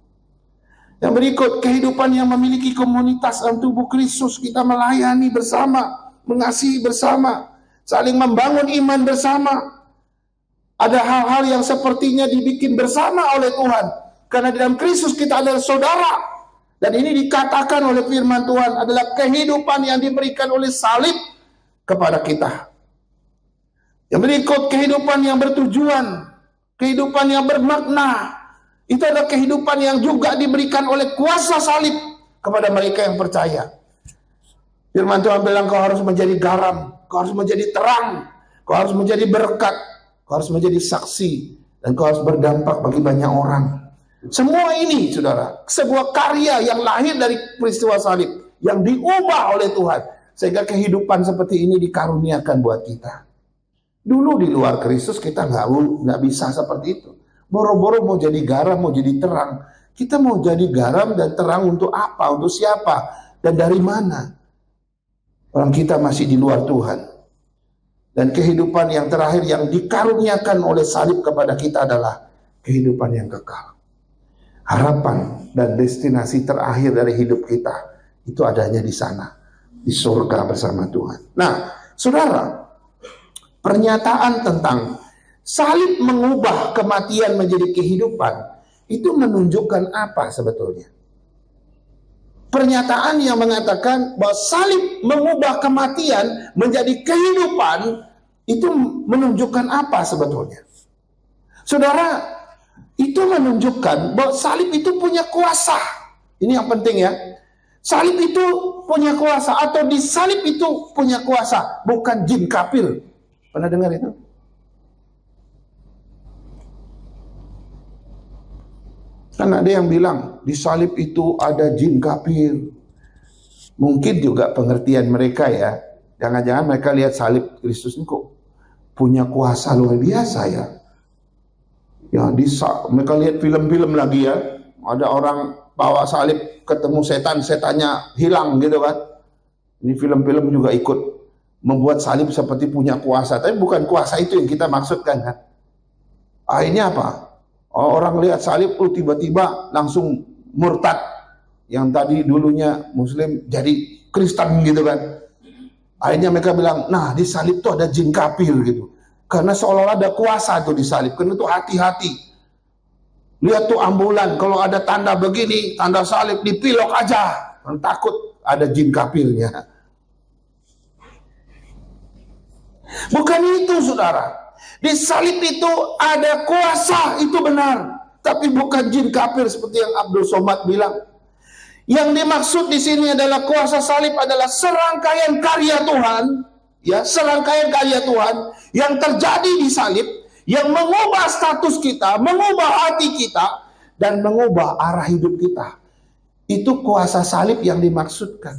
Yang berikut, kehidupan yang memiliki komunitas dalam tubuh Kristus. Kita melayani bersama, mengasihi bersama, saling membangun iman bersama. Ada hal-hal yang sepertinya dibikin bersama oleh Tuhan. Karena di dalam Kristus kita adalah saudara. Dan ini dikatakan oleh firman Tuhan adalah kehidupan yang diberikan oleh salib kepada kita. Yang berikut, kehidupan yang bertujuan, kehidupan yang bermakna. Itu adalah kehidupan yang juga diberikan oleh kuasa salib kepada mereka yang percaya. Firman Tuhan bilang kau harus menjadi garam, kau harus menjadi terang, kau harus menjadi berkat, kau harus menjadi saksi, dan kau harus berdampak bagi banyak orang. Semua ini, saudara, sebuah karya yang lahir dari peristiwa salib, yang diubah oleh Tuhan, sehingga kehidupan seperti ini dikaruniakan buat kita. Dulu di luar Kristus kita nggak bisa seperti itu. Boro-boro mau jadi garam, mau jadi terang. Kita mau jadi garam dan terang untuk apa? Untuk siapa? Dan dari mana? Orang kita masih di luar Tuhan. Dan kehidupan yang terakhir yang dikaruniakan oleh salib kepada kita adalah kehidupan yang kekal. Harapan dan destinasi terakhir dari hidup kita itu adanya di sana. di surga bersama Tuhan. Nah, saudara, pernyataan tentang salib mengubah kematian menjadi kehidupan itu menunjukkan apa sebetulnya? Pernyataan yang mengatakan bahwa salib mengubah kematian menjadi kehidupan itu menunjukkan apa sebetulnya? Saudara, itu menunjukkan bahwa salib itu punya kuasa. Ini yang penting ya. Salib itu punya kuasa, atau di salib itu punya kuasa, bukan jin kafir. Pernah dengar itu? Kan ada yang bilang di salib itu ada jin kafir. Mungkin juga pengertian mereka ya. Jangan-jangan mereka lihat salib Kristus ini kok punya kuasa luar biasa ya. Ya, mereka lihat film-film lagi ya. Ada orang bawa salib ketemu setan, setannya hilang gitu kan. Ini film-film juga ikut membuat salib seperti punya kuasa, tapi bukan kuasa itu yang kita maksudkan kan. Akhirnya apa? Orang lihat salib, tiba-tiba langsung murtad. Yang tadi dulunya Muslim jadi Kristen gitu kan. Akhirnya mereka bilang, nah di salib tuh ada jin kafir gitu. Karena seolah-olah ada kuasa tuh di salib. Karena itu hati-hati. Lihat tuh ambulan, kalau ada tanda begini, tanda salib dipilok aja. Takut ada jin kafirnya. Bukan itu saudara. Di salib itu ada kuasa, itu benar. Tapi bukan jin kafir seperti yang Abdul Somad bilang. Yang dimaksud di sini adalah kuasa salib adalah serangkaian karya Tuhan. Ya, serangkaian karya Tuhan yang terjadi di salib, yang mengubah status kita, mengubah hati kita, dan mengubah arah hidup kita. Itu kuasa salib yang dimaksudkan.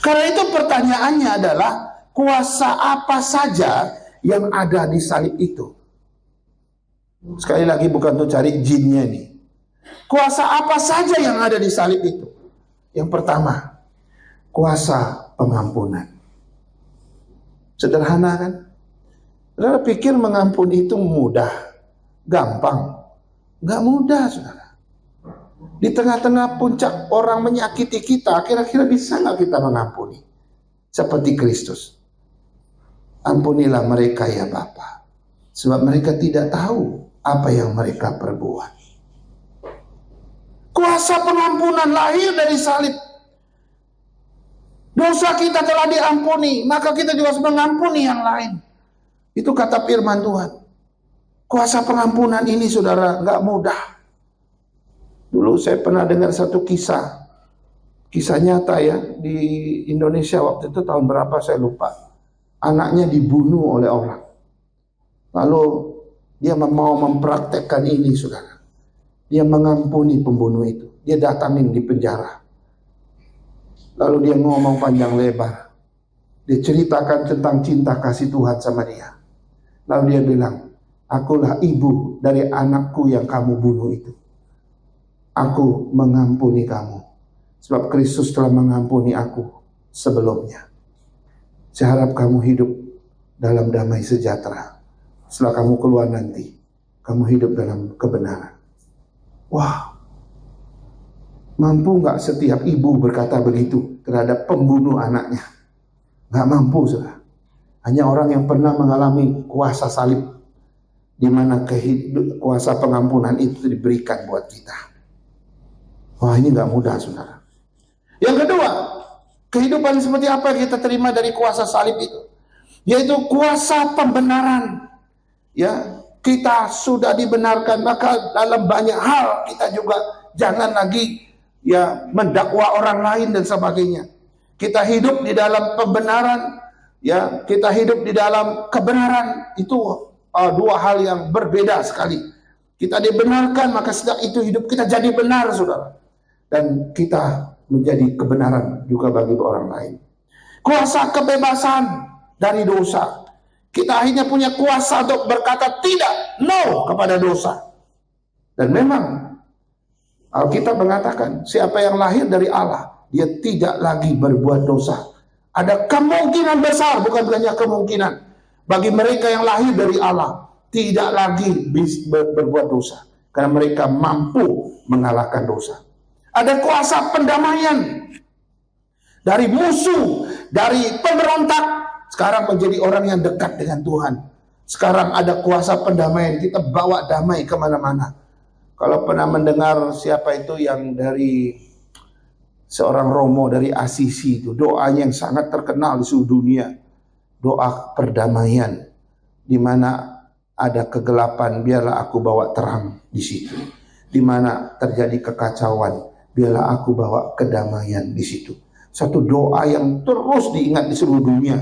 Karena itu pertanyaannya adalah, kuasa apa saja yang ada di salib itu? Sekali lagi bukan untuk cari jinnya nih. Kuasa apa saja yang ada di salib itu? Yang pertama, kuasa pengampunan. Sederhana kan? Saudara pikir mengampuni itu mudah, gampang? Gak mudah saudara. Di tengah-tengah puncak orang menyakiti kita, kira-kira bisa gak kita mengampuni? Seperti Kristus. Ampunilah mereka ya Bapa, sebab mereka tidak tahu apa yang mereka perbuat. Kuasa pengampunan lahir dari salib. Dosa kita telah diampuni, maka kita juga harus mengampuni yang lain. Itu kata firman Tuhan. Kuasa pengampunan ini saudara gak mudah. Dulu saya pernah dengar satu kisah nyata ya, di Indonesia waktu itu tahun berapa saya lupa. Anaknya dibunuh oleh orang. Lalu dia mau mempraktekkan ini saudara. Dia mengampuni pembunuh itu. Dia datangin di penjara. Lalu dia ngomong panjang lebar. Dia ceritakan tentang cinta kasih Tuhan sama dia. Lalu dia bilang, akulah ibu dari anakku yang kamu bunuh itu. Aku mengampuni kamu. Sebab Kristus telah mengampuni aku sebelumnya. Saya harap kamu hidup dalam damai sejahtera. Setelah kamu keluar nanti, kamu hidup dalam kebenaran. Wah, mampu gak setiap ibu berkata begitu terhadap pembunuh anaknya? Gak mampu saudara. Hanya orang yang pernah mengalami kuasa salib, di mana kuasa pengampunan itu diberikan buat kita. Wah, ini gak mudah saudara. Yang kedua, kehidupan seperti apa yang kita terima dari kuasa salib itu? Yaitu kuasa pembenaran. Ya, kita sudah dibenarkan, maka dalam banyak hal kita juga jangan lagi ya mendakwa orang lain dan sebagainya. Kita hidup di dalam pembenaran, ya, kita hidup di dalam kebenaran. Itu dua hal yang berbeda sekali. Kita dibenarkan, maka sejak itu hidup kita jadi benar, saudara. Dan kita menjadi kebenaran juga bagi orang lain. Kuasa kebebasan dari dosa. Kita akhirnya punya kuasa untuk berkata tidak, no kepada dosa. Dan memang Alkitab mengatakan, siapa yang lahir dari Allah, dia tidak lagi berbuat dosa. Ada kemungkinan besar, bukan hanya kemungkinan, bagi mereka yang lahir dari Allah, tidak lagi berbuat dosa. Karena mereka mampu mengalahkan dosa. Ada kuasa pendamaian. dari musuh, dari pemberontak, sekarang menjadi orang yang dekat dengan Tuhan. Sekarang ada kuasa pendamaian, kita bawa damai kemana-mana. Kalau pernah mendengar siapa itu yang dari seorang Romo dari Asisi, itu doanya yang sangat terkenal di seluruh dunia, doa perdamaian, di mana ada kegelapan, biarlah aku bawa terang di situ. Di mana terjadi kekacauan, biarlah aku bawa kedamaian di situ. Satu doa yang terus diingat di seluruh dunia.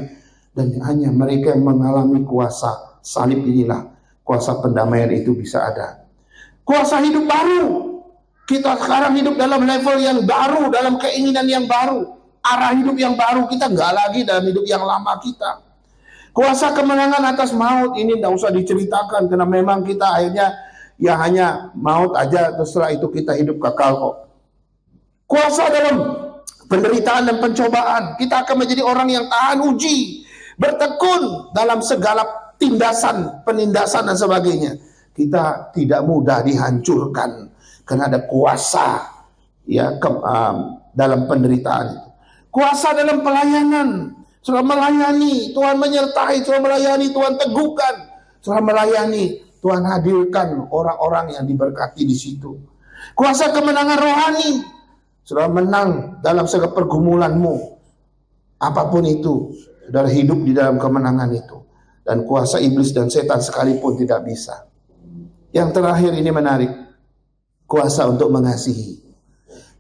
Dan hanya mereka yang mengalami kuasa salib inilah, kuasa pendamaian itu bisa ada. Kuasa hidup baru. Kita sekarang hidup dalam level yang baru, dalam keinginan yang baru. Arah hidup yang baru, kita nggak lagi dalam hidup yang lama kita. Kuasa kemenangan atas maut ini tidak usah diceritakan, karena memang kita akhirnya ya hanya maut aja, terus setelah itu kita hidup kekal kok. Kuasa dalam penderitaan dan pencobaan, kita akan menjadi orang yang tahan uji, bertekun dalam segala tindasan, penindasan dan sebagainya. Kita tidak mudah dihancurkan karena ada kuasa ya dalam penderitaan itu. Kuasa dalam pelayanan, setelah melayani Tuhan menyertai, setelah melayani Tuhan teguhkan, setelah melayani Tuhan hadirkan orang-orang yang diberkati di situ. Kuasa kemenangan rohani, setelah menang dalam segala pergumulanmu, apapun itu, saudara hidup di dalam kemenangan itu. Dan kuasa iblis dan setan sekalipun tidak bisa. Yang terakhir ini menarik, kuasa untuk mengasihi,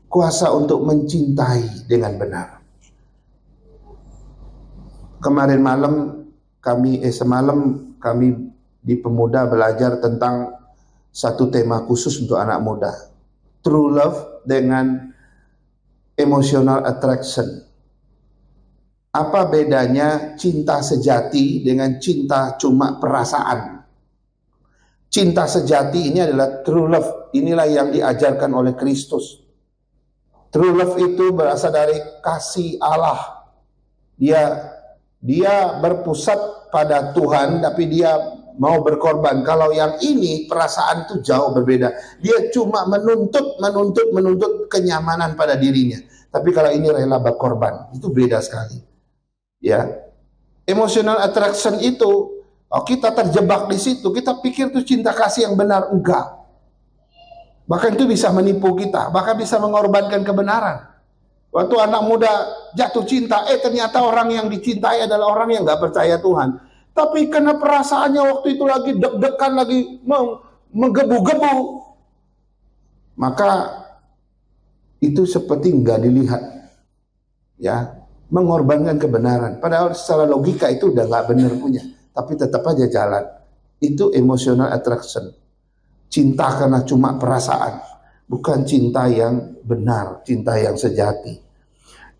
kuasa untuk mencintai dengan benar. Semalam kami di Pemuda belajar tentang satu tema khusus untuk anak muda, true love dengan emotional attraction. Apa bedanya cinta sejati dengan cinta cuma perasaan? Cinta sejati ini adalah true love. Inilah yang diajarkan oleh Kristus. True love itu berasal dari kasih Allah. Dia berpusat pada Tuhan, tapi dia mau berkorban. Kalau yang ini perasaan itu jauh berbeda. Dia cuma menuntut kenyamanan pada dirinya. Tapi kalau ini rela berkorban, itu beda sekali. Ya, emotional attraction itu, kita terjebak di situ. Kita pikir itu cinta kasih yang benar, enggak. Bahkan itu bisa menipu kita, bahkan bisa mengorbankan kebenaran. Waktu anak muda jatuh cinta, ternyata orang yang dicintai adalah orang yang nggak percaya Tuhan. Tapi karena perasaannya waktu itu lagi deg-degan, lagi menggebu-gebu, maka itu seperti nggak dilihat, ya, mengorbankan kebenaran. Padahal secara logika itu udah nggak benar punya, tapi tetap aja jalan. Itu emotional attraction, cinta karena cuma perasaan, bukan cinta yang benar, cinta yang sejati.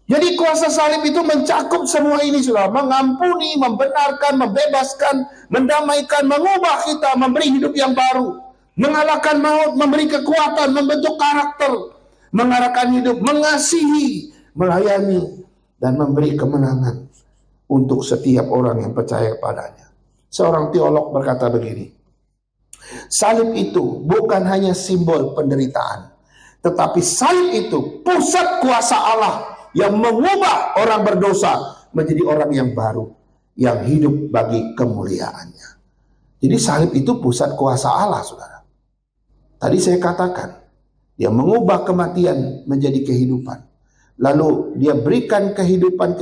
Jadi kuasa salib itu mencakup semua ini, saudara. Mengampuni, membenarkan, membebaskan, mendamaikan, mengubah kita, memberi hidup yang baru, mengalahkan maut, memberi kekuatan, membentuk karakter, mengarahkan hidup, mengasihi, melayani, dan memberi kemenangan untuk setiap orang yang percaya padanya. Seorang teolog berkata begini, salib itu bukan hanya simbol penderitaan, tetapi salib itu pusat kuasa Allah yang mengubah orang berdosa menjadi orang yang baru, yang hidup bagi kemuliaannya. Jadi salib itu pusat kuasa Allah, saudara. Tadi saya katakan, dia mengubah kematian menjadi kehidupan. Lalu dia berikan kehidupan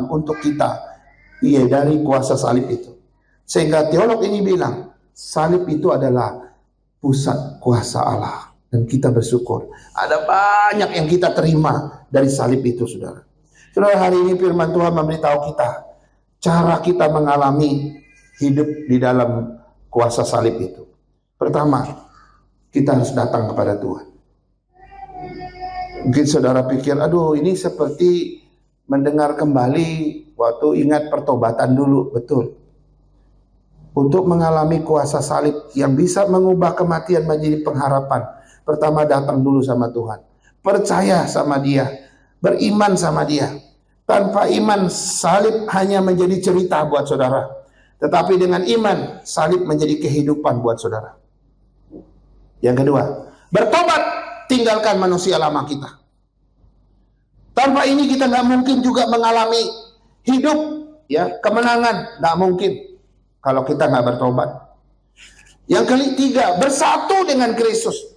untuk kita, dari kuasa salib itu. Sehingga teolog ini bilang, salib itu adalah pusat kuasa Allah. Dan kita bersyukur, ada banyak yang kita terima dari salib itu, saudara. Saudara, hari ini firman Tuhan memberitahu kita, cara kita mengalami hidup di dalam kuasa salib itu. Pertama, kita harus datang kepada Tuhan. Mungkin saudara pikir, aduh ini seperti mendengar kembali waktu ingat pertobatan dulu. Betul. Untuk mengalami kuasa salib yang bisa mengubah kematian menjadi pengharapan, pertama datang dulu sama Tuhan. Percaya sama Dia, beriman sama Dia. Tanpa iman, salib hanya menjadi cerita buat saudara. Tetapi dengan iman, salib menjadi kehidupan buat saudara. Yang kedua, bertobat, tinggalkan manusia lama kita. Tanpa ini kita nggak mungkin juga mengalami hidup, ya, kemenangan, nggak mungkin kalau kita nggak bertobat. Yang ketiga, bersatu dengan Kristus.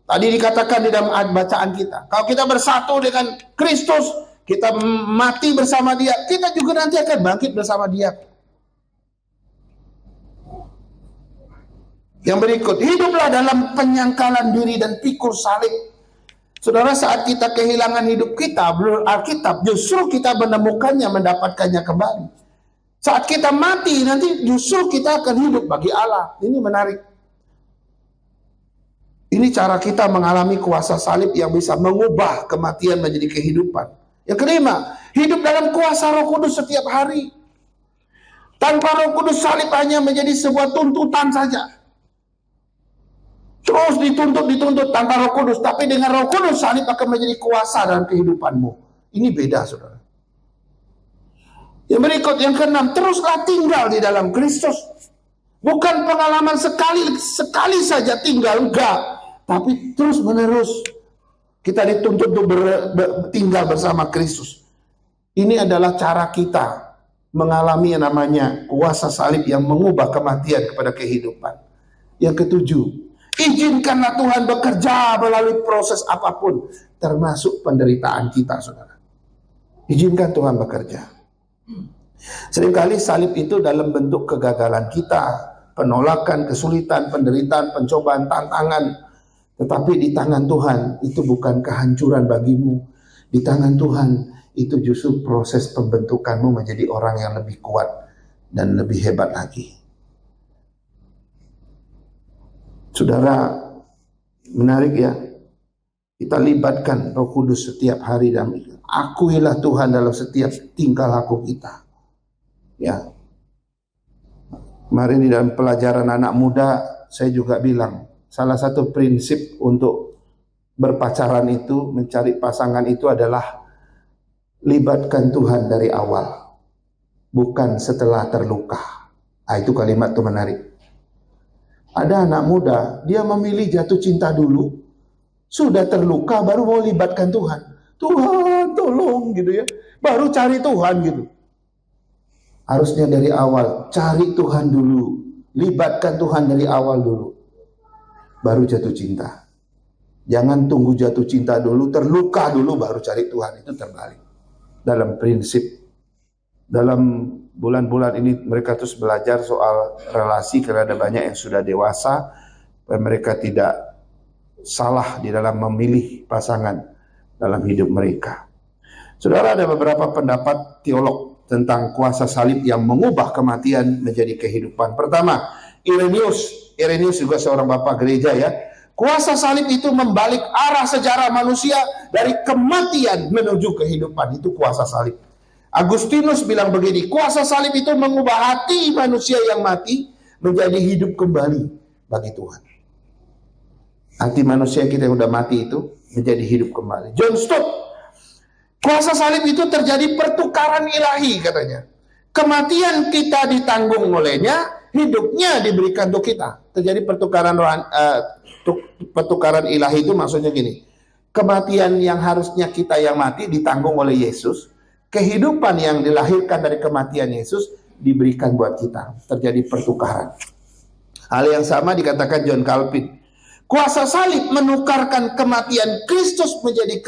Tadi dikatakan di dalam bacaan kita, kalau kita bersatu dengan Kristus, kita mati bersama Dia, kita juga nanti akan bangkit bersama Dia. Yang berikut, hiduplah dalam penyangkalan diri dan pikul salib. Saudara, saat kita kehilangan hidup kita, menurut Alkitab, justru kita menemukannya, mendapatkannya kembali. Saat kita mati, nanti justru kita akan hidup bagi Allah. Ini menarik. Ini cara kita mengalami kuasa salib yang bisa mengubah kematian menjadi kehidupan. Yang kelima, hidup dalam kuasa Roh Kudus setiap hari. Tanpa Roh Kudus, salib hanya menjadi sebuah tuntutan saja. Terus dituntut tanpa Roh Kudus. Tapi dengan Roh Kudus, salib akan menjadi kuasa dalam kehidupanmu. Ini beda, saudara. Yang berikut, yang keenam, teruslah tinggal di dalam Kristus. Bukan pengalaman sekali saja tinggal, enggak. Tapi terus menerus kita dituntut untuk tinggal bersama Kristus. Ini adalah cara kita mengalami yang namanya kuasa salib yang mengubah kematian kepada kehidupan. Yang ketujuh, izinkanlah Tuhan bekerja melalui proses apapun, termasuk penderitaan kita, saudara. Izinkan Tuhan bekerja. Seringkali salib itu dalam bentuk kegagalan kita, penolakan, kesulitan, penderitaan, pencobaan, tantangan. Tetapi di tangan Tuhan itu bukan kehancuran bagimu. Di tangan Tuhan itu justru proses pembentukanmu menjadi orang yang lebih kuat dan lebih hebat lagi. Saudara, menarik ya. Kita libatkan Roh Kudus setiap hari dalam itu. Akuilah Tuhan dalam setiap tingkah laku kita. Ya. Kemarin di dalam pelajaran anak muda saya juga bilang, salah satu prinsip untuk berpacaran itu, mencari pasangan itu adalah libatkan Tuhan dari awal, bukan setelah terluka. Itu kalimat itu menarik. Ada anak muda, dia memilih jatuh cinta dulu, sudah terluka baru mau libatkan Tuhan. Tuhan tolong gitu ya, baru cari Tuhan gitu. Harusnya dari awal, cari Tuhan dulu, libatkan Tuhan dari awal dulu, baru jatuh cinta. Jangan tunggu jatuh cinta dulu, terluka dulu baru cari Tuhan. Itu terbalik. Dalam prinsip, dalam bulan-bulan ini mereka terus belajar soal relasi, karena ada banyak yang sudah dewasa dan mereka tidak salah di dalam memilih pasangan dalam hidup mereka. Saudara, ada beberapa pendapat teolog tentang kuasa salib yang mengubah kematian menjadi kehidupan. Pertama, Irenaeus juga seorang bapak gereja ya. Kuasa salib itu membalik arah sejarah manusia dari kematian menuju kehidupan. Itu kuasa salib. Agustinus bilang begini, kuasa salib itu mengubah hati manusia yang mati menjadi hidup kembali bagi Tuhan. Hati manusia kita yang udah mati itu menjadi hidup kembali. John Stott, kuasa salib itu terjadi pertukaran ilahi katanya. Kematian kita ditanggung olehnya, hidupnya diberikan untuk kita. Terjadi pertukaran ilahi itu maksudnya gini. Kematian yang harusnya kita yang mati ditanggung oleh Yesus. Kehidupan yang dilahirkan dari kematian Yesus diberikan buat kita. Terjadi pertukaran. Hal yang sama dikatakan John Calvin. Kuasa salib menukarkan kematian Kristus menjadi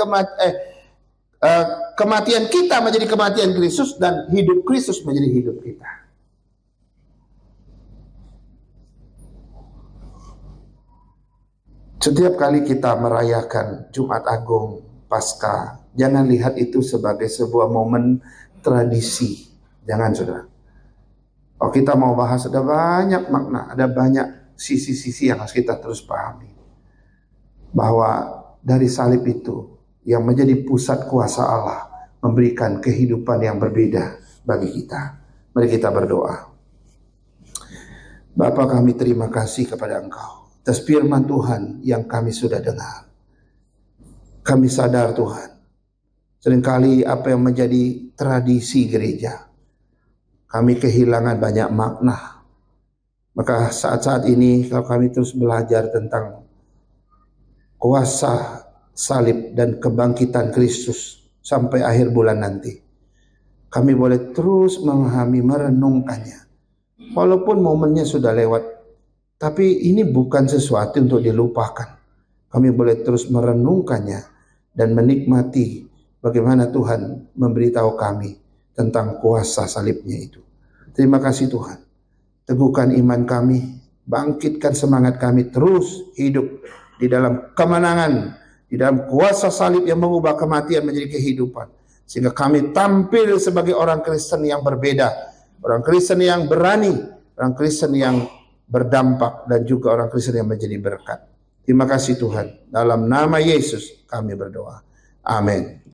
kematian kita menjadi kematian Kristus, dan hidup Kristus menjadi hidup kita. Setiap kali kita merayakan Jumat Agung, Paskah, jangan lihat itu sebagai sebuah momen tradisi. Jangan, saudara. Oh, kita mau bahas, ada banyak makna, ada banyak sisi-sisi yang harus kita terus pahami. Bahwa dari salib itu yang menjadi pusat kuasa Allah memberikan kehidupan yang berbeda bagi kita. Mari kita berdoa. Bapa, kami terima kasih kepada Engkau atas firman Tuhan yang kami sudah dengar. Kami sadar Tuhan, seringkali apa yang menjadi tradisi gereja, kami kehilangan banyak makna. Maka saat-saat ini kalau kami terus belajar tentang kuasa salib dan kebangkitan Kristus sampai akhir bulan nanti. Kami boleh terus memahami, merenungkannya. Walaupun momennya sudah lewat, tapi ini bukan sesuatu untuk dilupakan. Kami boleh terus merenungkannya dan menikmati bagaimana Tuhan memberitahu kami tentang kuasa salibnya itu. Terima kasih Tuhan. Teguhkan iman kami, bangkitkan semangat kami terus hidup di dalam kemenangan, di dalam kuasa salib yang mengubah kematian menjadi kehidupan. Sehingga kami tampil sebagai orang Kristen yang berbeda, orang Kristen yang berani, orang Kristen yang berdampak, dan juga orang Kristen yang menjadi berkat. Terima kasih Tuhan. Dalam nama Yesus kami berdoa. Amin.